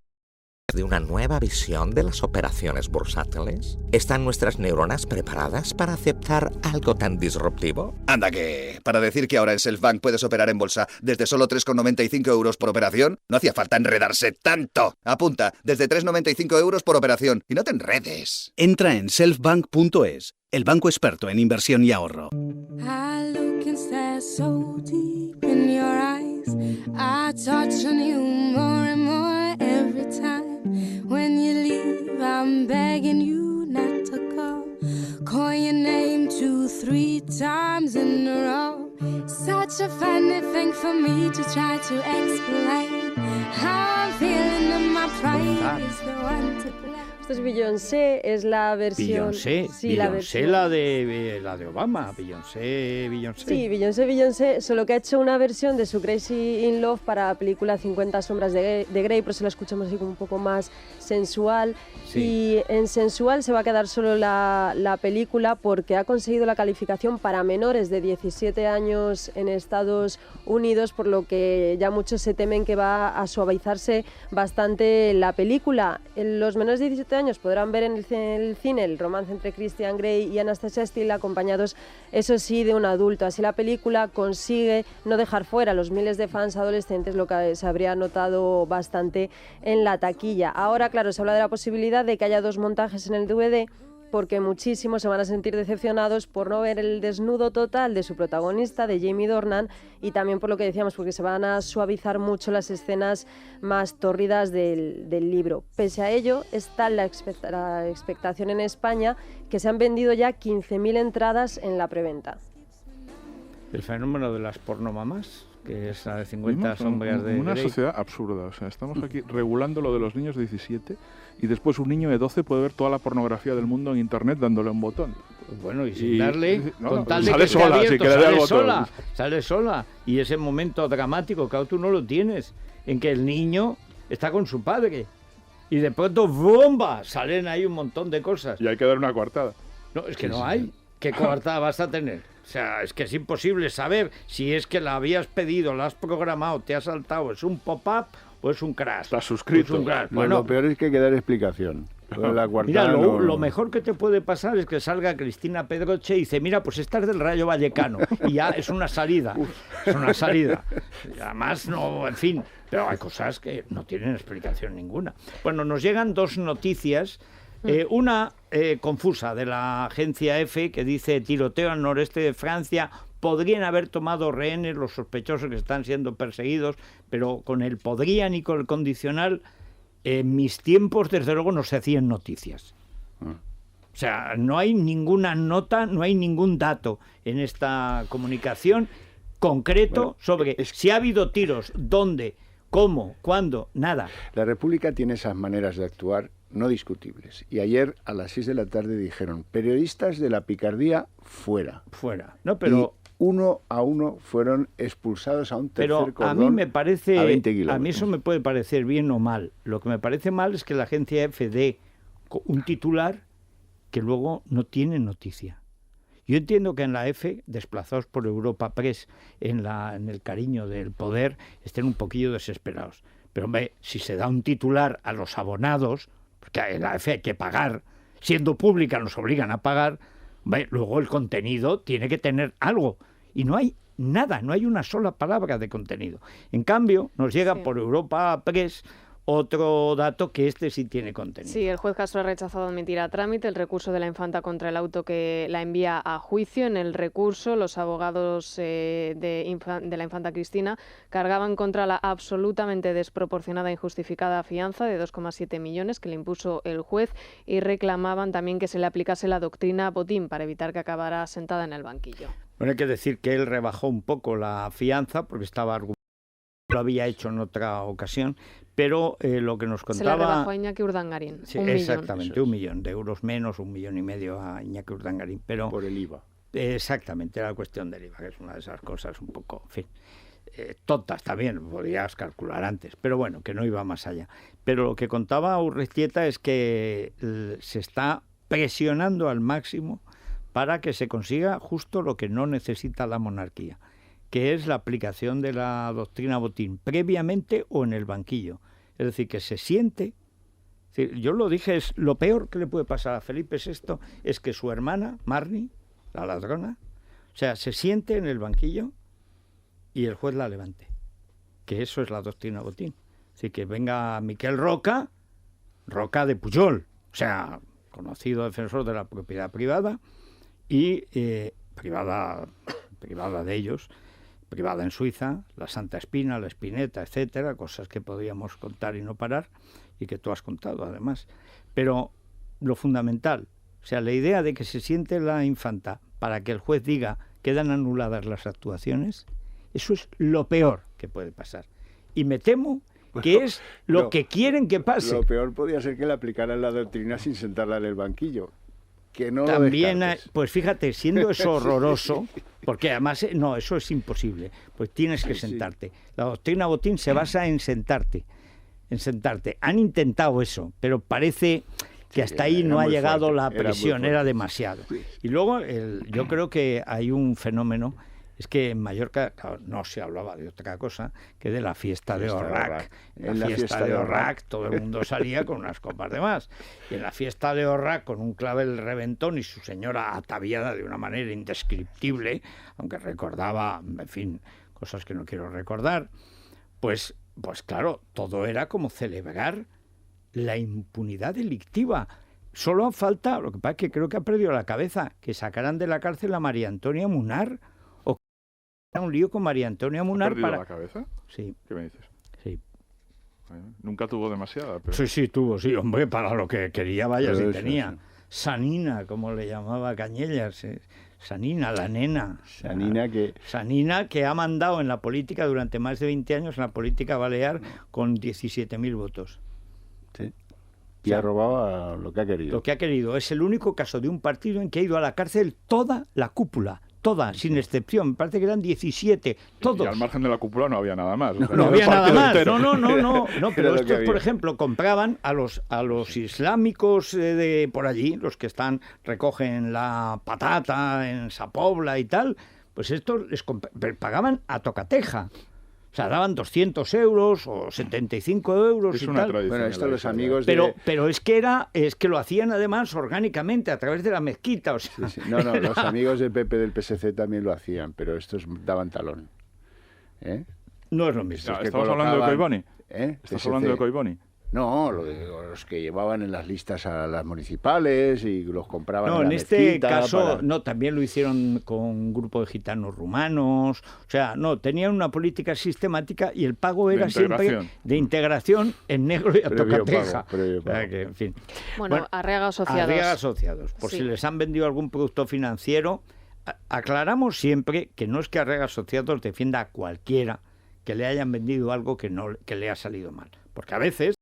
de una nueva visión de las operaciones bursátiles? ¿Están nuestras neuronas preparadas para aceptar algo tan disruptivo? Anda que, para decir que ahora en Selfbank puedes operar en bolsa desde solo 3,95 euros por operación, no hacía falta enredarse tanto. Apunta, desde 3,95 euros por operación, y no te enredes. Entra en selfbank.es, el banco experto en inversión y ahorro. When you leave, I'm begging you not to go. Call your name 2-3 times in a row. Such a funny thing for me to try to explain. How I'm feeling and my pride is the one to blame. Esto es Beyoncé, es la versión... Beyoncé, sí, Beyoncé la de Obama, Beyoncé. Sí, Beyoncé, solo que ha hecho una versión de su Crazy in Love para la película 50 sombras de Grey, por eso la escuchamos así como un poco más sensual. Sí. Y en sensual se va a quedar solo la película porque ha conseguido la calificación para menores de 17 años en Estados Unidos, por lo que ya muchos se temen que va a suavizarse bastante la película. Los menores de 17 años podrán ver en el cine el romance entre Christian Grey y Anastasia Steele, acompañados, eso sí, de un adulto. Así la película consigue no dejar fuera a los miles de fans adolescentes, lo que se habría notado bastante en la taquilla. Ahora, claro, se habla de la posibilidad de que haya 2 montajes en el DVD, porque muchísimos se van a sentir decepcionados por no ver el desnudo total de su protagonista, de Jamie Dornan, y también por lo que decíamos, porque se van a suavizar mucho las escenas más tórridas del libro. Pese a ello, está la expectación en España, que se han vendido ya 15.000 entradas en la preventa. El fenómeno de las pornomamás, que es la de 50 sombras de una Grey. Sociedad absurda. O sea, estamos aquí regulando lo de los niños de 17 y después un niño de 12 puede ver toda la pornografía del mundo en internet dándole un botón. Bueno, y sin darle, con tal de sale que sola, abierto, si que le dé el botón. Sale sola. Y ese momento dramático, claro, tú no lo tienes, en que el niño está con su padre y de pronto ¡bomba! Salen ahí un montón de cosas. Y hay que dar una coartada. No, es que no hay. ¿Qué coartada vas a tener? O sea, es que es imposible saber si es que la habías pedido, la has programado, te ha saltado, es un pop-up o es un crash. Estás suscrito. Es un crash. Bueno, lo peor es que hay que dar explicación. Mira, lo mejor que te puede pasar es que salga Cristina Pedroche y dice, mira, pues estás del Rayo Vallecano. Y ya es una salida. Es una salida. Y además, no, en fin. Pero hay cosas que no tienen explicación ninguna. Bueno, nos llegan 2 noticias. Una confusa de la agencia EFE, que dice: tiroteo al noreste de Francia, podrían haber tomado rehenes los sospechosos que están siendo perseguidos, pero con el podrían y con el condicional, en mis tiempos desde luego no se hacían noticias. O sea, no hay ninguna nota, no hay ningún dato en esta comunicación concreto sobre si ha habido tiros, dónde, cómo, cuándo, nada. La República tiene esas maneras de actuar no discutibles. Y ayer a las 6 de la tarde dijeron: periodistas de la picardía fuera. Fuera. No, pero y 1 a 1 fueron expulsados a un tercer cordón. A mí me parece, a 20 kilómetros. A mí eso me puede parecer bien o mal. Lo que me parece mal es que la agencia EFE dé un titular que luego no tiene noticia. Yo entiendo que en la EFE, desplazados por Europa Press en el cariño del poder, estén un poquillo desesperados. Pero hombre, si se da un titular a los abonados, porque en la EFE hay que pagar, siendo pública nos obligan a pagar, hombre, luego el contenido tiene que tener algo. Y no hay nada, no hay una sola palabra de contenido. En cambio, nos llega por Europa Press otro dato que sí tiene contenido. Sí, el juez Castro ha rechazado admitir a trámite el recurso de la infanta contra el auto que la envía a juicio. En el recurso, los abogados de la infanta Cristina cargaban contra la absolutamente desproporcionada e injustificada fianza de 2,7 millones que le impuso el juez y reclamaban también que se le aplicase la doctrina Botín para evitar que acabara sentada en el banquillo. Bueno, hay que decir que él rebajó un poco la fianza porque estaba argumentando, lo había hecho en otra ocasión, pero lo que nos contaba... Se la rebajó a Iñaki Urdangarín, sí, 1 millón. Exactamente, 1 millón de euros menos, 1,5 millones a Iñaki Urdangarín. Pero, por el IVA. Exactamente, era la cuestión del IVA, que es una de esas cosas un poco, en fin, tontas también, podías calcular antes, pero bueno, que no iba más allá. Pero lo que contaba Urrestieta es que se está presionando al máximo para que se consiga justo lo que no necesita la monarquía, que es la aplicación de la doctrina Botín, previamente o en el banquillo. Es decir, que se siente... Yo lo dije, es lo peor que le puede pasar a Felipe VI es que su hermana, Marni, la ladrona, o sea, se siente en el banquillo y el juez la levante. Que eso es la doctrina Botín. Es decir, que venga Miquel Roca de Pujol, o sea, conocido defensor de la propiedad privada y privada de ellos, privada en Suiza, la Santa Espina, la Espineta, etcétera, cosas que podíamos contar y no parar, y que tú has contado además. Pero lo fundamental, o sea, la idea de que se siente la infanta para que el juez diga quedan anuladas las actuaciones, eso es lo peor que puede pasar. Y me temo que es lo que quieren que pase. Lo peor podría ser que le aplicaran la doctrina sin sentarla en el banquillo. Que no también, pues fíjate, siendo eso horroroso, porque además, no, eso es imposible, pues tienes que sentarte. La doctrina Botín se basa en sentarte. Han intentado eso, pero parece que hasta ahí no ha llegado la presión, era demasiado. Y luego yo creo que hay un fenómeno es que en Mallorca, claro, no se hablaba de otra cosa que de la fiesta de Orrac. En la fiesta de Orrac todo el mundo salía con unas copas de más. Y en la fiesta de Orrac, con un clavel reventón y su señora ataviada de una manera indescriptible, aunque recordaba, en fin, cosas que no quiero recordar, pues claro, todo era como celebrar la impunidad delictiva. Solo falta, lo que pasa es que creo que ha perdido la cabeza, que sacaran de la cárcel a María Antonia Munar, o que era un lío con María Antonia Munar. ¿Ha perdido la cabeza? Sí. ¿Qué me dices? Sí. Nunca tuvo demasiada. Pero... Sí, tuvo, sí, hombre, para lo que quería, vaya, sí tenía. Sí. Sanina, como le llamaba Cañellas, Sanina, la nena. Sanina que ha mandado en la política durante más de 20 años, en la política balear, con 17.000 votos. Sí. Y ha robado lo que ha querido. Lo que ha querido. Es el único caso de un partido en que ha ido a la cárcel toda la cúpula. Toda, sin excepción. Me parece que eran 17, todos. Y al margen de la cúpula no había nada más. No había nada más. No, pero estos, por ejemplo, compraban a los islámicos de por allí, los que recogen la patata en Sapobla y tal, pues estos les pagaban a tocateja. O sea, daban 200 euros o 75 euros es y una tal. Tradición. Bueno, esto los amigos pero es que lo hacían además orgánicamente a través de la mezquita. O sea. Sí. No, los amigos de Pepe del PSC también lo hacían, pero estos daban talón. No es lo mismo. ¿Estamos hablando de Collboni? ¿Estás hablando de Collboni? No, los que llevaban en las listas a las municipales y los compraban en la mezquita. No, en este caso, no, también lo hicieron con un grupo de gitanos rumanos. O sea, no, tenían una política sistemática y el pago era siempre de integración en negro y a tocateja. O sea, que, en fin. Bueno, Arriaga Asociados. Arriaga Asociados. Por si les han vendido algún producto financiero, aclaramos siempre que no es que Arriaga Asociados defienda a cualquiera que le hayan vendido algo que le ha salido mal. Porque a veces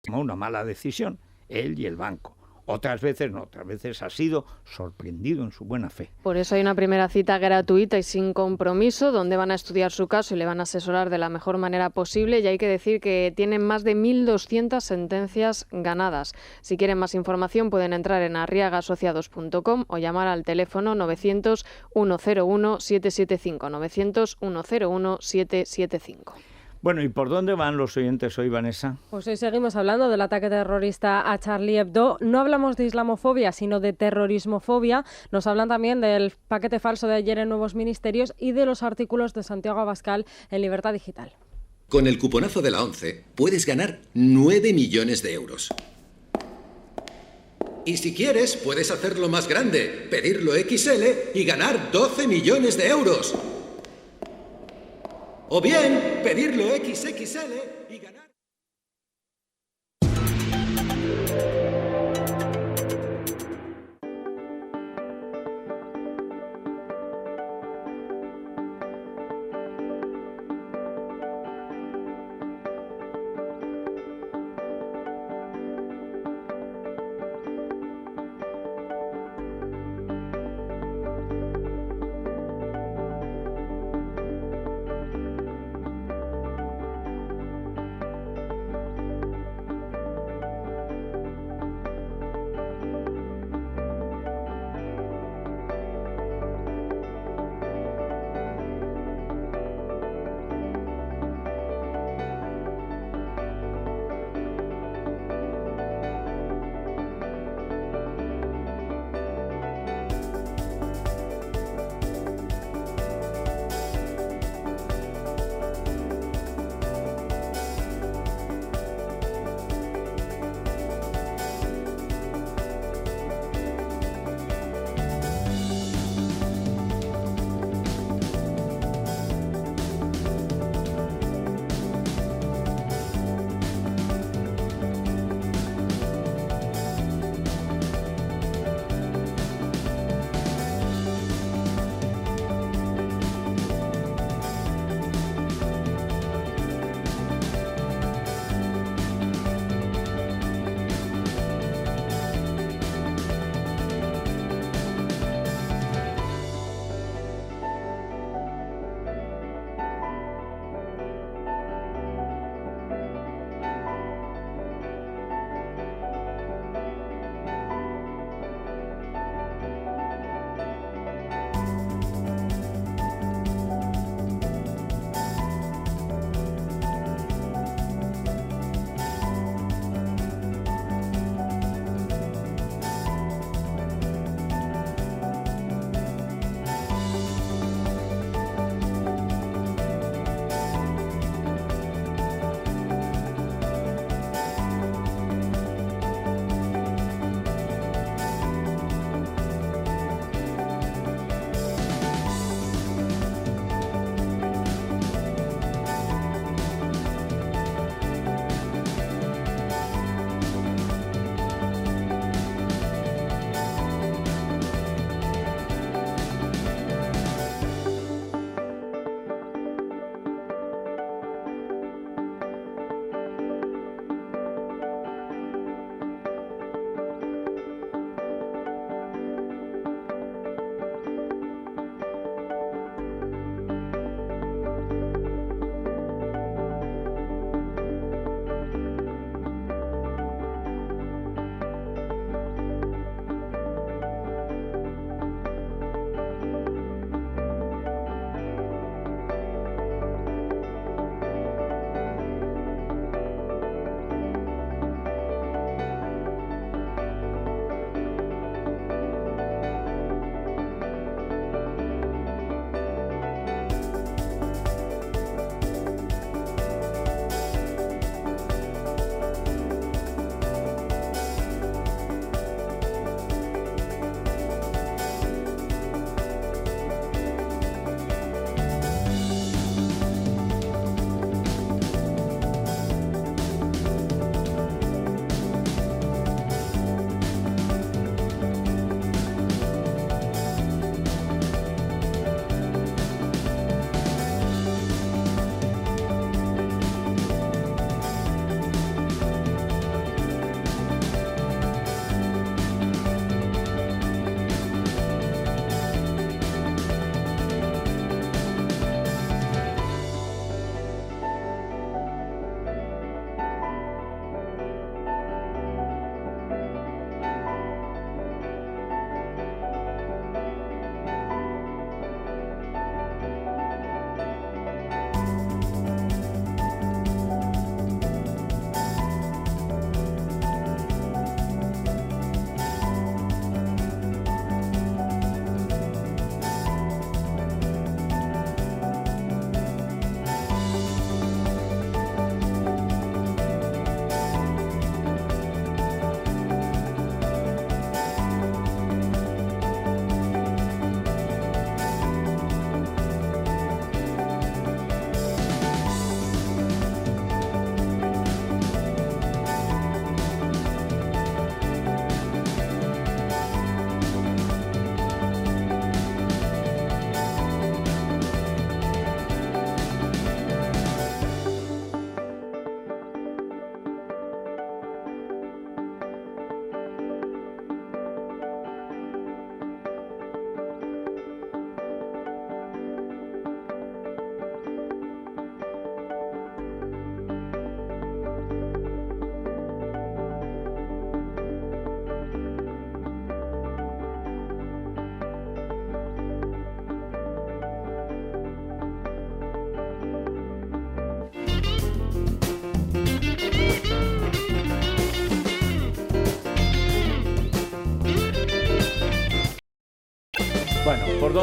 tomó una mala decisión, él y el banco. Otras veces no, otras veces ha sido sorprendido en su buena fe. Por eso hay una primera cita gratuita y sin compromiso, donde van a estudiar su caso y le van a asesorar de la mejor manera posible. Y hay que decir que tienen más de 1.200 sentencias ganadas. Si quieren más información pueden entrar en arriagaasociados.com o llamar al teléfono 900 101 775, 900 101 775. Bueno, ¿y por dónde van los oyentes hoy, Vanessa? Pues hoy seguimos hablando del ataque terrorista a Charlie Hebdo. No hablamos de islamofobia, sino de terrorismofobia. Nos hablan también del paquete falso de ayer en Nuevos Ministerios y de los artículos de Santiago Abascal en Libertad Digital. Con el cuponazo de la ONCE puedes ganar 9 millones de euros. Y si quieres, puedes hacerlo más grande, pedirlo XL y ganar 12 millones de euros. O bien, pedirlo XXL y ganar...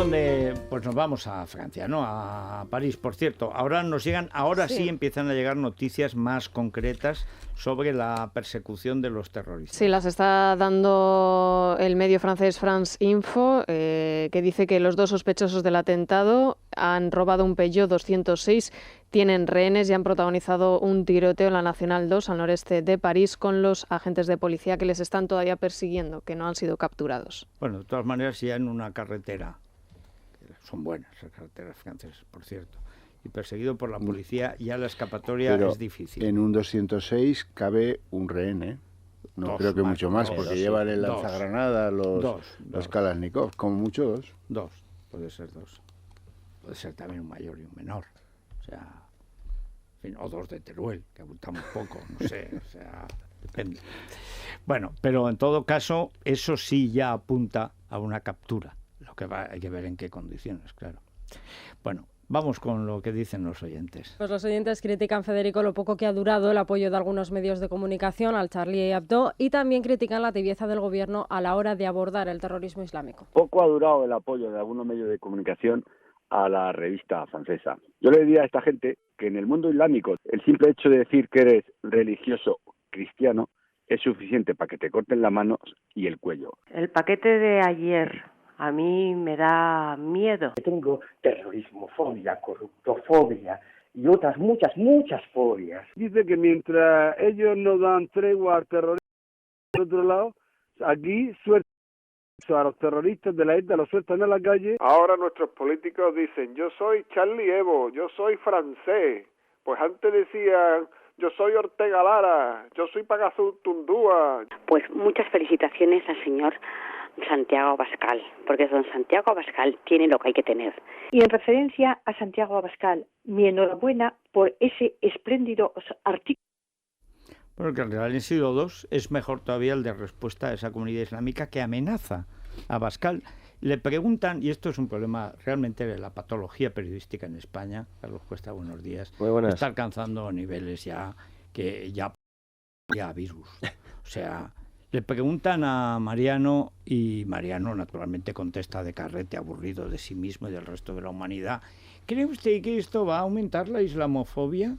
dónde? Pues nos vamos a Francia, ¿no? A París. Por cierto, ahora sí empiezan a llegar noticias más concretas sobre la persecución de los terroristas. Sí, las está dando el medio francés France Info, que dice que los 2 sospechosos del atentado han robado un Peugeot 206, tienen rehenes y han protagonizado un tiroteo en la Nacional 2 al noreste de París con los agentes de policía que les están todavía persiguiendo, que no han sido capturados. Bueno, de todas maneras, ya en una carretera, son buenas las carreteras francesas, por cierto, y perseguido por la policía, ya la escapatoria es difícil. En un 206 cabe un rehén, ¿eh? No creo que mucho más, porque llevan el lanzagranada, los Kalashnikov, como mucho 2. 2, puede ser 2. Puede ser también un mayor y un menor. O sea, en fin, o 2 de Teruel, que abultamos poco, no sé, o sea, depende. Bueno, pero en todo caso, eso sí ya apunta a una captura. Lo que hay que ver en qué condiciones, claro. Bueno, vamos con lo que dicen los oyentes. Pues los oyentes critican, Federico, lo poco que ha durado el apoyo de algunos medios de comunicación al Charlie Hebdo y también critican la tibieza del gobierno a la hora de abordar el terrorismo islámico. Poco ha durado el apoyo de algunos medios de comunicación a la revista francesa. Yo le diría a esta gente que en el mundo islámico el simple hecho de decir que eres religioso cristiano es suficiente para que te corten las manos y el cuello. El paquete de ayer a mí me da miedo. Tengo terrorismofobia, corruptofobia y otras muchas fobias. Dice que mientras ellos no dan tregua al terrorismo por otro lado, aquí sueltan a los terroristas de la ETA, los sueltan a la calle. Ahora nuestros políticos dicen, yo soy Charlie Hebdo, yo soy francés. Pues antes decían, yo soy Ortega Lara, yo soy Pagazurtundúa. Pues muchas felicitaciones al señor Santiago Abascal, porque don Santiago Abascal tiene lo que hay que tener. Y en referencia a Santiago Abascal, mi enhorabuena por ese espléndido artículo. Bueno, que en realidad han sido 2, es mejor todavía el de respuesta a esa comunidad islámica que amenaza a Abascal. Le preguntan, y esto es un problema realmente de la patología periodística en España, Carlos Cuesta, buenos días, está alcanzando niveles ya que ya virus. O sea, le preguntan a Mariano y Mariano naturalmente contesta de carrete, aburrido de sí mismo y del resto de la humanidad. ¿Cree usted que esto va a aumentar la islamofobia?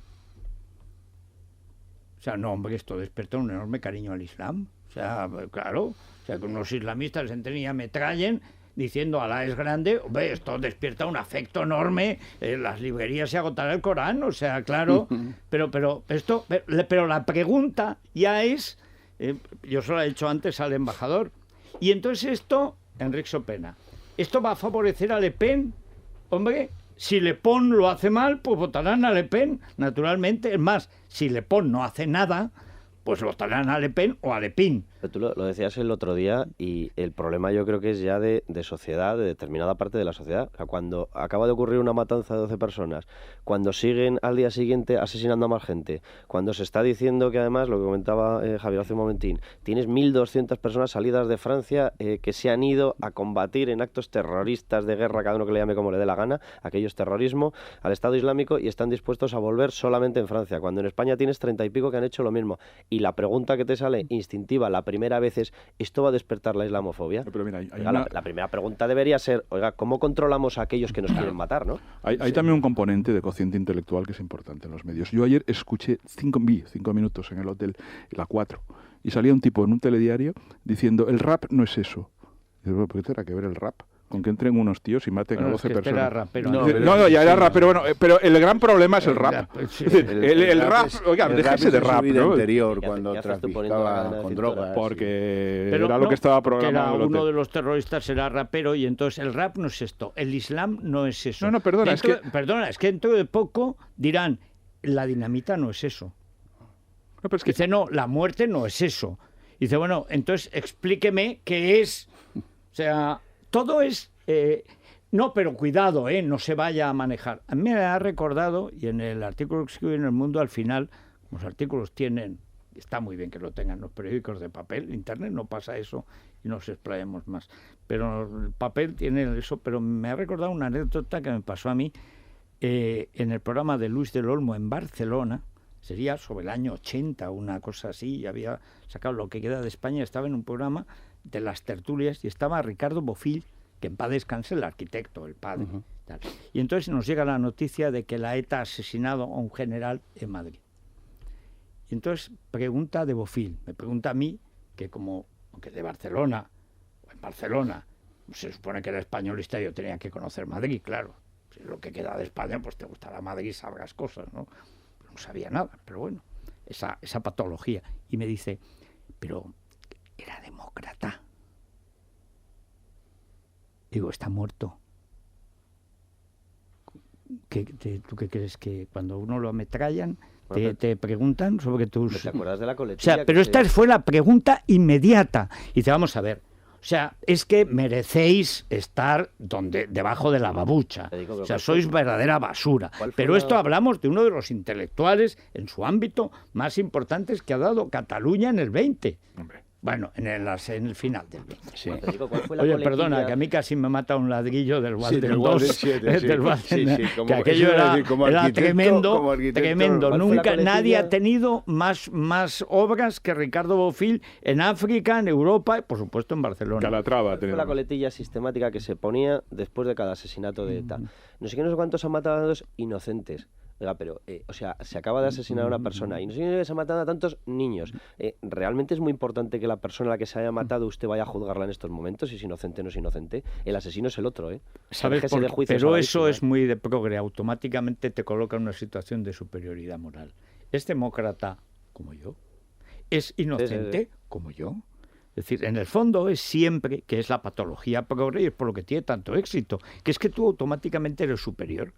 O sea, no, hombre, esto despertó un enorme cariño al Islam. O sea, claro, o sea, que unos islamistas entren y ametrallen diciendo Alá es grande, hombre, esto despierta un afecto enorme, en las librerías se agotará el Corán, o sea, claro, pero la pregunta ya es, yo se lo he hecho antes al embajador, y entonces esto, Enrique Sopena, ¿esto va a favorecer a Le Pen? Hombre, si Le Pen lo hace mal, pues votarán a Le Pen, naturalmente. Es más, si Le Pen no hace nada, pues votarán a Le Pen o a Le Pen. Tú lo decías el otro día y el problema yo creo que es ya de sociedad, de determinada parte de la sociedad. O sea, cuando acaba de ocurrir una matanza de 12 personas, cuando siguen al día siguiente asesinando a más gente, cuando se está diciendo que además, lo que comentaba Javier hace un momentín, tienes 1.200 personas salidas de Francia que se han ido a combatir en actos terroristas de guerra, cada uno que le llame como le dé la gana, aquello es terrorismo, al Estado Islámico y están dispuestos a volver solamente en Francia, cuando en España tienes 30 y pico que han hecho lo mismo. Y la pregunta que te sale instintiva la primera vez es, ¿esto va a despertar la islamofobia? Pero mira, la primera pregunta debería ser, oiga, ¿cómo controlamos a aquellos que nos quieren matar, no? Hay también un componente de cociente intelectual que es importante en los medios. Yo ayer escuché 5 minutos en el hotel, la 4, y salía un tipo en un telediario diciendo, el rap no es eso. Y digo, ¿por qué tendrá que ver el rap? Con que entren unos tíos y maten a 12 personas. Era rapero, no, ya era rapero, bueno, pero el gran problema es el rap. Sí. el rap, oiga, déjese de rap, ¿no? Anterior, cuando traficaba con drogas. Porque era lo que estaba programado. Era uno de los terroristas era rapero y entonces el rap no es esto, el Islam no es eso. No, perdona, es que dentro de poco dirán, la dinamita no es eso. No, pero es que... Dice, no, la muerte no es eso. Dice, bueno, entonces explíqueme qué es. O sea... Todo es... no, pero cuidado, no se vaya a manejar. A mí me ha recordado, y en el artículo que escribí en El Mundo, al final, los artículos tienen... Está muy bien que lo tengan los periódicos de papel, Internet no pasa eso y nos explayemos más. Pero el papel tiene eso, pero me ha recordado una anécdota que me pasó a mí en el programa de Luis del Olmo en Barcelona. Sería sobre el año 80, una cosa así, y había sacado Lo que queda de España, estaba en un programa de las tertulias y estaba Ricardo Bofill, que en paz descanse el arquitecto, el padre. Tal. Y entonces nos llega la noticia de que la ETA ha asesinado a un general en Madrid. Y entonces pregunta de Bofill, me pregunta a mí, que como aunque de Barcelona, o en Barcelona, se supone que era españolista, yo tenía que conocer Madrid, claro. Si es lo que queda de España, pues te gustará Madrid, sabrás cosas, ¿no? No sabía nada, pero bueno, esa patología. Y me dice, pero era demócrata. Digo, está muerto. ¿Tú qué crees? Que cuando uno lo ametrallan, te preguntan sobre tus... ¿Te acuerdas de la coletilla? O sea, pero esta fue la pregunta inmediata. Y dice, vamos a ver, o sea, es que merecéis estar debajo de la babucha. O sea, sois verdadera basura. Pero esto hablamos de uno de los intelectuales en su ámbito más importantes que ha dado Cataluña en el 20. Hombre. Bueno, en el final del 20. Sí. Oye, perdona, que a mí casi me mata un ladrillo del Walden 2. Que aquello era tremendo. Nunca nadie ha tenido más obras que Ricardo Bofill en África, en Europa y, por supuesto, en Barcelona. Calatrava. Fue la coletilla sistemática que se ponía después de cada asesinato de ETA. No sé qué, no sé cuántos han matado a dos inocentes. Oiga, pero, o sea, se acaba de asesinar a una persona y no sé si se han matado a tantos niños. ¿Realmente es muy importante que la persona a la que se haya matado usted vaya a juzgarla en estos momentos? Si es inocente o no es inocente. El asesino es el otro, ¿eh? ¿Sabes? Pero eso es muy de progre. Automáticamente te coloca en una situación de superioridad moral. Es demócrata como yo. Es inocente como yo. Es decir, en el fondo es siempre que es la patología progre y es por lo que tiene tanto éxito. Que es que tú automáticamente eres superior.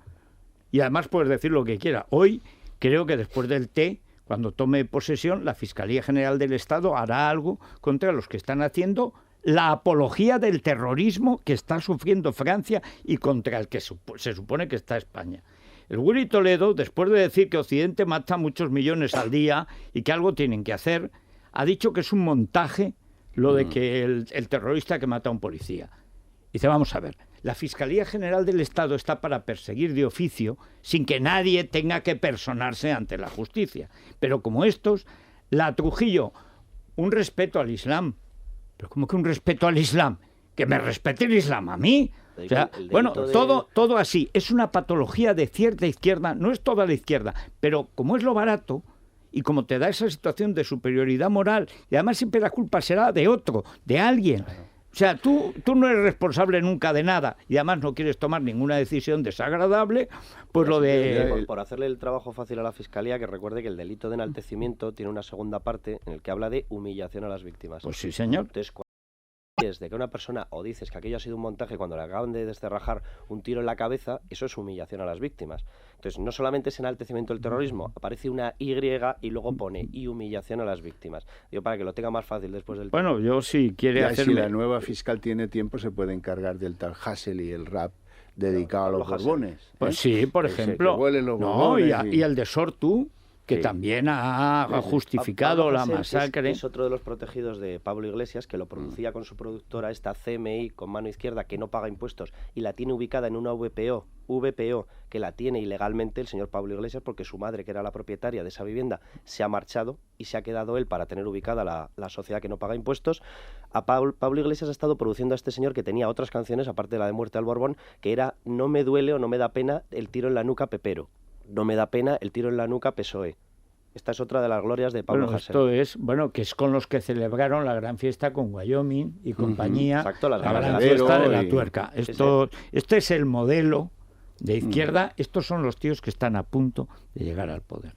Y además puedes decir lo que quiera. Hoy creo que después del té, cuando tome posesión, la Fiscalía General del Estado hará algo contra los que están haciendo la apología del terrorismo que está sufriendo Francia y contra el que se supone que está España. El Willy Toledo, después de decir que Occidente mata muchos millones al día y que algo tienen que hacer, ha dicho que es un montaje lo de que el terrorista que mata a un policía. Dice, vamos a ver, la Fiscalía General del Estado está para perseguir de oficio sin que nadie tenga que personarse ante la justicia. Pero como estos, la Trujillo, un respeto al Islam. ¿Pero cómo que un respeto al Islam? ¿Que me respete el Islam a mí? O sea, bueno, todo así. Es una patología de cierta izquierda, no es toda la izquierda, pero como es lo barato y como te da esa situación de superioridad moral, y además siempre la culpa será de otro, de alguien. O sea, tú no eres responsable nunca de nada y además no quieres tomar ninguna decisión desagradable, pues lo de... Por hacerle el trabajo fácil a la Fiscalía, que recuerde que el delito de enaltecimiento tiene una segunda parte en el que habla de humillación a las víctimas. Pues sí, señor. Entonces, de que una persona o dices que aquello ha sido un montaje cuando le acaban de descerrajar un tiro en la cabeza, eso es humillación a las víctimas. Entonces, no solamente es enaltecimiento del terrorismo, aparece una Y y luego pone y humillación a las víctimas. Digo, para que lo tenga más fácil después del Bueno, yo sí quiere hacerme... Si la nueva fiscal tiene tiempo, se puede encargar del tal Hassel y el rap dedicado a los Borbones. Pues sí, por ejemplo. Y el de Sortu, que también ha justificado la masacre. Es otro de los protegidos de Pablo Iglesias, que lo producía con su productora, esta CMI con mano izquierda, que no paga impuestos, y la tiene ubicada en una VPO, que la tiene ilegalmente el señor Pablo Iglesias, porque su madre, que era la propietaria de esa vivienda, se ha marchado y se ha quedado él para tener ubicada la sociedad que no paga impuestos. A Pablo Iglesias ha estado produciendo a este señor que tenía otras canciones, aparte de la de Muerte al Borbón, que era No me duele o no me da pena el tiro en la nuca Pepero. No me da pena el tiro en la nuca PSOE. Esta es otra de las glorias de Pablo Hasél. Esto es, que es con los que celebraron la gran fiesta con Wyoming y compañía, Exacto, la gran fiesta de la tuerca. Este es el modelo de izquierda, estos son los tíos que están a punto de llegar al poder.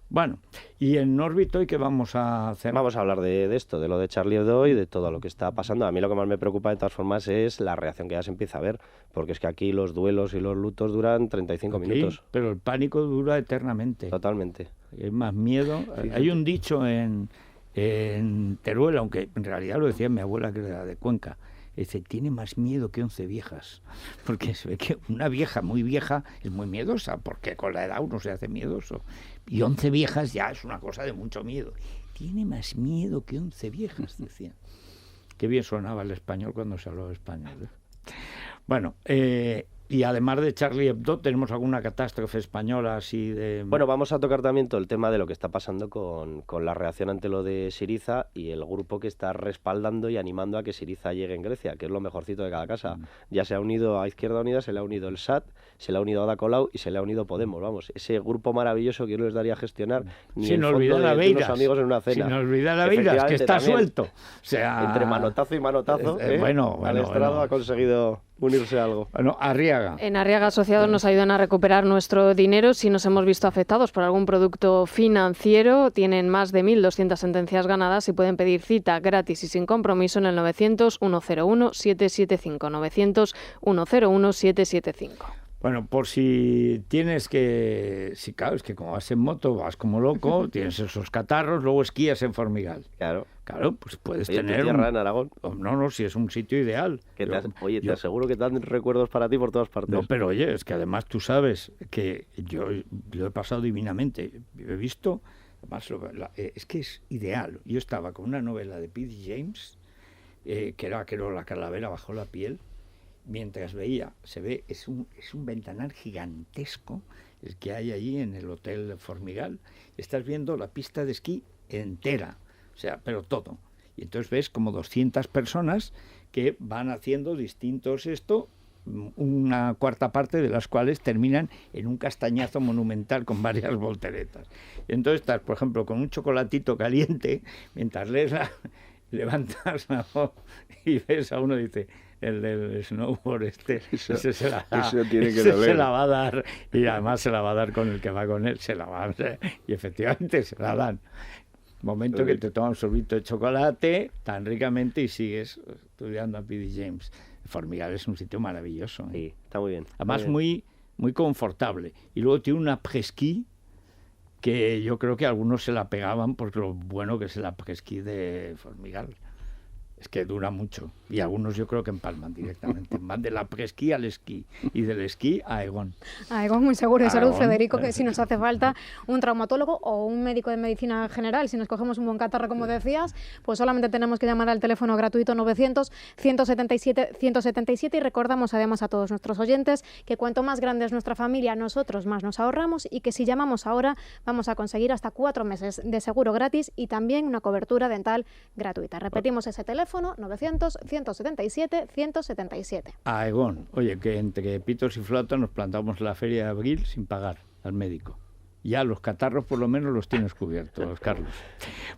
Bueno, y en órbita, ¿y qué vamos a hacer? Vamos a hablar de esto, de lo de Charlie Hebdo y de todo lo que está pasando. A mí lo que más me preocupa de todas formas es la reacción que ya se empieza a ver, porque es que aquí los duelos y los lutos duran 35 minutos. Pero el pánico dura eternamente. Totalmente. Hay más miedo. Hay un dicho en Teruel, aunque en realidad lo decía mi abuela, que era de Cuenca. Dice, tiene más miedo que 11 viejas. Porque se ve que una vieja muy vieja es muy miedosa, porque con la edad uno se hace miedoso. Y 11 viejas ya es una cosa de mucho miedo. Tiene más miedo que 11 viejas, decían. Qué bien sonaba el español cuando se hablaba español, ¿eh? Bueno, Y además de Charlie Hebdo, ¿tenemos alguna catástrofe española así de...? Bueno, vamos a tocar también todo el tema de lo que está pasando con la reacción ante lo de Syriza y el grupo que está respaldando y animando a que Syriza llegue en Grecia, que es lo mejorcito de cada casa. Ya se ha unido a Izquierda Unida, se le ha unido el SAT, se le ha unido Ada Colau y se le ha unido Podemos. Vamos, ese grupo maravilloso que yo no les daría a gestionar ni sin el fondo olvidar a de Beiras, unos amigos en una cena. Sin olvidar a Beiras, que está también, suelto. O sea, entre manotazo y manotazo, al estrado ha conseguido unirse a algo. Bueno, Arriaga. En Arriaga Asociados nos ayudan a recuperar nuestro dinero si nos hemos visto afectados por algún producto financiero. Tienen más de 1.200 sentencias ganadas y pueden pedir cita gratis y sin compromiso en el 900-101-775. 900-101-775. Bueno, por si tienes que... Sí, claro, es que como vas en moto, vas como loco, tienes esos catarros, luego esquías en Formigal. Claro. Claro, pues puedes Oye, tener... tierra en Aragón. No, si es un sitio ideal. Te aseguro que te dan recuerdos para ti por todas partes. No, pero oye, es que además tú sabes que yo lo he pasado divinamente. He visto... Además, es que es ideal. Yo estaba con una novela de P.D. James, que era La calavera bajo la piel. Mientras veía, es un ventanal gigantesco el que hay allí en el Hotel Formigal. Estás viendo la pista de esquí entera, o sea, pero todo. Y entonces ves como 200 personas que van haciendo distintos una cuarta parte de las cuales terminan en un castañazo monumental con varias volteretas. Y entonces estás, por ejemplo, con un chocolatito caliente, mientras levantas la voz y ves a uno y dice... El del snowboard ese se la va a dar, y además se la va a dar con el que va con él, se la va a dar, y efectivamente se la dan. Momento que te tomas un sorbito de chocolate tan ricamente y sigues estudiando a P.D. James. Formigal es un sitio maravilloso. Sí, está muy bien. Además muy confortable. Y luego tiene una après-ski que yo creo que algunos se la pegaban por lo bueno que es el après-ski de Formigal. Es que dura mucho. Y algunos yo creo que empalman directamente. Van del après-ski al esquí y del esquí a Aegon. Aegon, muy seguro de salud, Federico, que si nos hace falta un traumatólogo o un médico de medicina general, si nos cogemos un buen catarro, como decías, pues solamente tenemos que llamar al teléfono gratuito 900-177-177 y recordamos además a todos nuestros oyentes que cuanto más grande es nuestra familia, nosotros más nos ahorramos y que si llamamos ahora vamos a conseguir hasta 4 meses de seguro gratis y también una cobertura dental gratuita. Repetimos ese teléfono. 900-177-177. Aegon. Oye, que entre pitos y flautas nos plantamos la feria de abril sin pagar al médico. Ya los catarros por lo menos los tienes cubiertos, Carlos.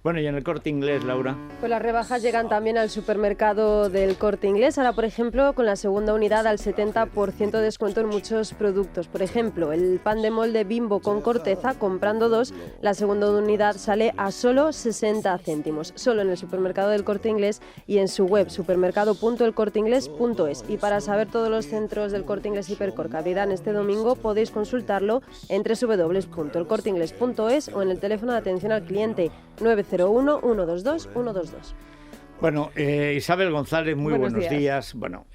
Bueno, y en el Corte Inglés, Laura. Pues las rebajas llegan también al supermercado del Corte Inglés. Ahora, por ejemplo, con la segunda unidad al 70% de descuento en muchos productos. Por ejemplo, el pan de molde Bimbo con corteza, comprando 2, la segunda unidad sale a solo 60 céntimos. Solo en el supermercado del Corte Inglés y en su web, supermercado.elcorteinglés.es. Y para saber todos los centros del Corte Inglés Hipercor que abrirán este domingo, podéis consultarlo en www.elcorteinglés.es o en el teléfono de atención al cliente 901 122 122. Bueno, Isabel González, muy buenos días. Bueno,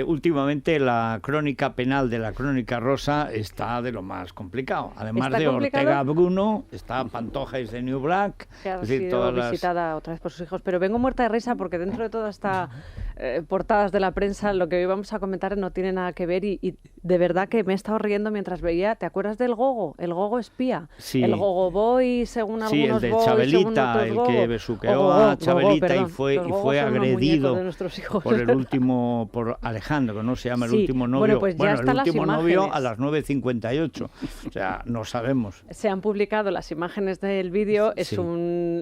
últimamente la crónica penal de la Crónica Rosa está de lo más complicado. Además de Ortega Bruno, está Pantoja is the New Black. Que ha sido visitada otra vez por sus hijos. Pero vengo muerta de risa porque dentro de todas estas portadas de la prensa, lo que hoy vamos a comentar no tiene nada que ver y de verdad que me he estado riendo mientras veía. ¿Te acuerdas del Gogo? El Gogo espía. Sí. El Gogo Boy, según algunos el de boys, Chabelita, el que besuqueó a Chabelita y fue agredido por el último, por Alejandro, que no se llama el último novio. Bueno, pues el último novio a las 9:58. O sea, no sabemos. Se han publicado las imágenes del vídeo.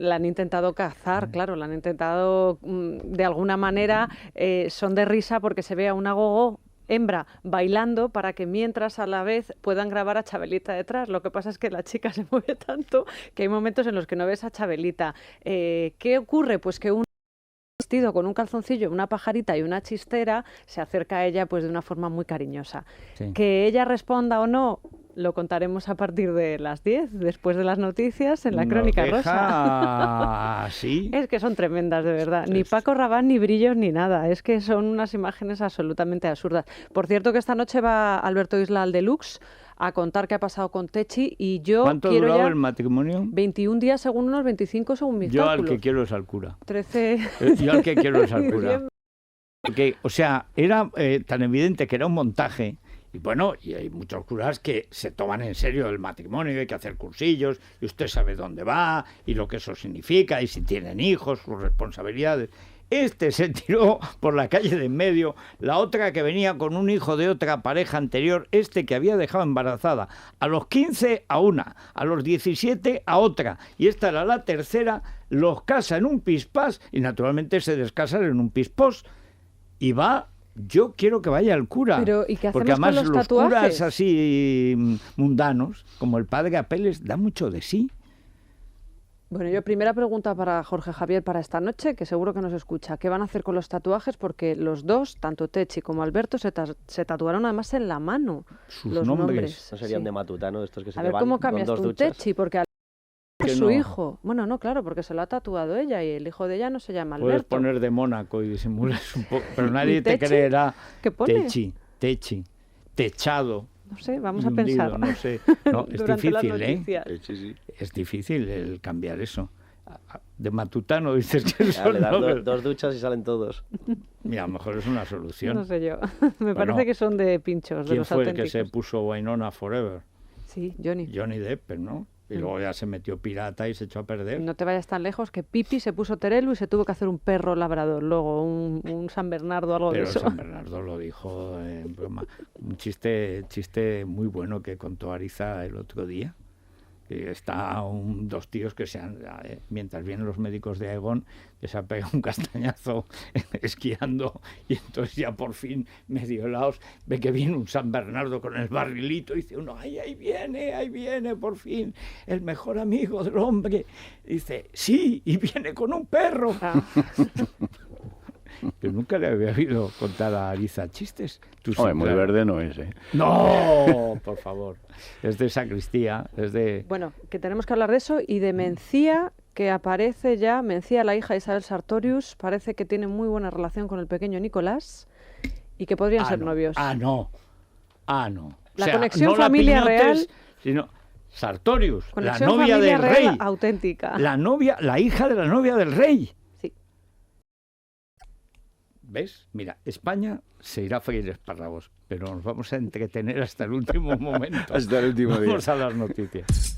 La han intentado cazar, claro, la han intentado de alguna manera. Son de risa porque se ve a una gogo hembra bailando para que mientras a la vez puedan grabar a Chabelita detrás. Lo que pasa es que la chica se mueve tanto que hay momentos en los que no ves a Chabelita. ¿Qué ocurre? Pues que un vestido con un calzoncillo, una pajarita y una chistera se acerca a ella pues de una forma muy cariñosa. Sí. Que ella responda o no, lo contaremos a partir de las 10, después de las noticias, en la Crónica Rosa. ¿Sí? Es que son tremendas, de verdad. Ni Paco Rabanne, ni brillos, ni nada. Es que son unas imágenes absolutamente absurdas. Por cierto, que esta noche va Alberto Isla al Deluxe a contar qué ha pasado con Techi y yo ¿Cuánto quiero duraba ya el matrimonio? 21 días según unos, 25 según mis cálculos. Yo al que quiero es al cura. 13... Yo al que quiero es al cura. Porque, o sea, era tan evidente que era un montaje Y bueno, y hay muchos curas que se toman en serio el matrimonio, hay que hacer cursillos, y usted sabe dónde va, y lo que eso significa, y si tienen hijos, sus responsabilidades. Este se tiró por la calle de en medio, la otra que venía con un hijo de otra pareja anterior, que había dejado embarazada, a los 15 a una, a los 17 a otra, y esta era la tercera, los casa en un pispás, y naturalmente se descasan en un pispós, y va... Yo quiero que vaya el cura, pero, ¿y qué hacemos porque además con los curas así mundanos, como el padre Apeles, da mucho de sí. Bueno, yo primera pregunta para Jorge Javier para esta noche, que seguro que nos escucha. ¿Qué van a hacer con los tatuajes? Porque los dos, tanto Techi como Alberto, se tatuaron además en la mano los nombres. ¿No serían de Matutano estos que se A ver, van ¿cómo cambias con 2 tú duchas? Techi? Porque es su hijo. Bueno, no, claro, porque se lo ha tatuado ella y el hijo de ella no se llama Alberto. Puedes poner de Mónaco y disimulas un poco, pero nadie te creerá. ¿Qué pone? Techi, techado. No sé, vamos hundido, a pensar. No sé. No, es difícil, Sí. Es difícil el cambiar eso. De Matutano dices que son le das 2 duchas y salen todos. Mira, a lo mejor es una solución. No sé yo. Me parece que son de pinchos, de los auténticos. ¿Quién fue el que se puso Wynonna Forever? Sí, Johnny. Johnny Depp, ¿no? Y luego ya se metió pirata y se echó a perder. No te vayas tan lejos, que Pipi se puso Terelu y se tuvo que hacer un perro labrador, luego un San Bernardo, algo de eso. Pero San Bernardo lo dijo en broma. Un chiste muy bueno que contó Ariza el otro día. Está dos tíos que mientras vienen los médicos de Aegon, que se ha pegado un castañazo esquiando, y entonces ya por fin, medio helados, ve que viene un San Bernardo con el barrilito y dice uno, ¡ay, ahí viene, por fin, el mejor amigo del hombre! Dice, sí, y viene con un perro. Yo nunca le había oído contar a Ariza chistes. Muy verde no es, ¿eh? No, por favor. Es de sacristía, Bueno, que tenemos que hablar de eso y de Mencía, que aparece ya. Mencía, la hija de Isabel Sartorius, parece que tiene muy buena relación con el pequeño Nicolás y que podrían ser novios. No. La conexión familia real... Sino Sartorius, la conexión novia del rey. Auténtica. La hija de la novia del rey. ¿Ves? Mira, España se irá a freír espárragos, pero nos vamos a entretener hasta el último momento. Hasta el último día. Vamos a las noticias.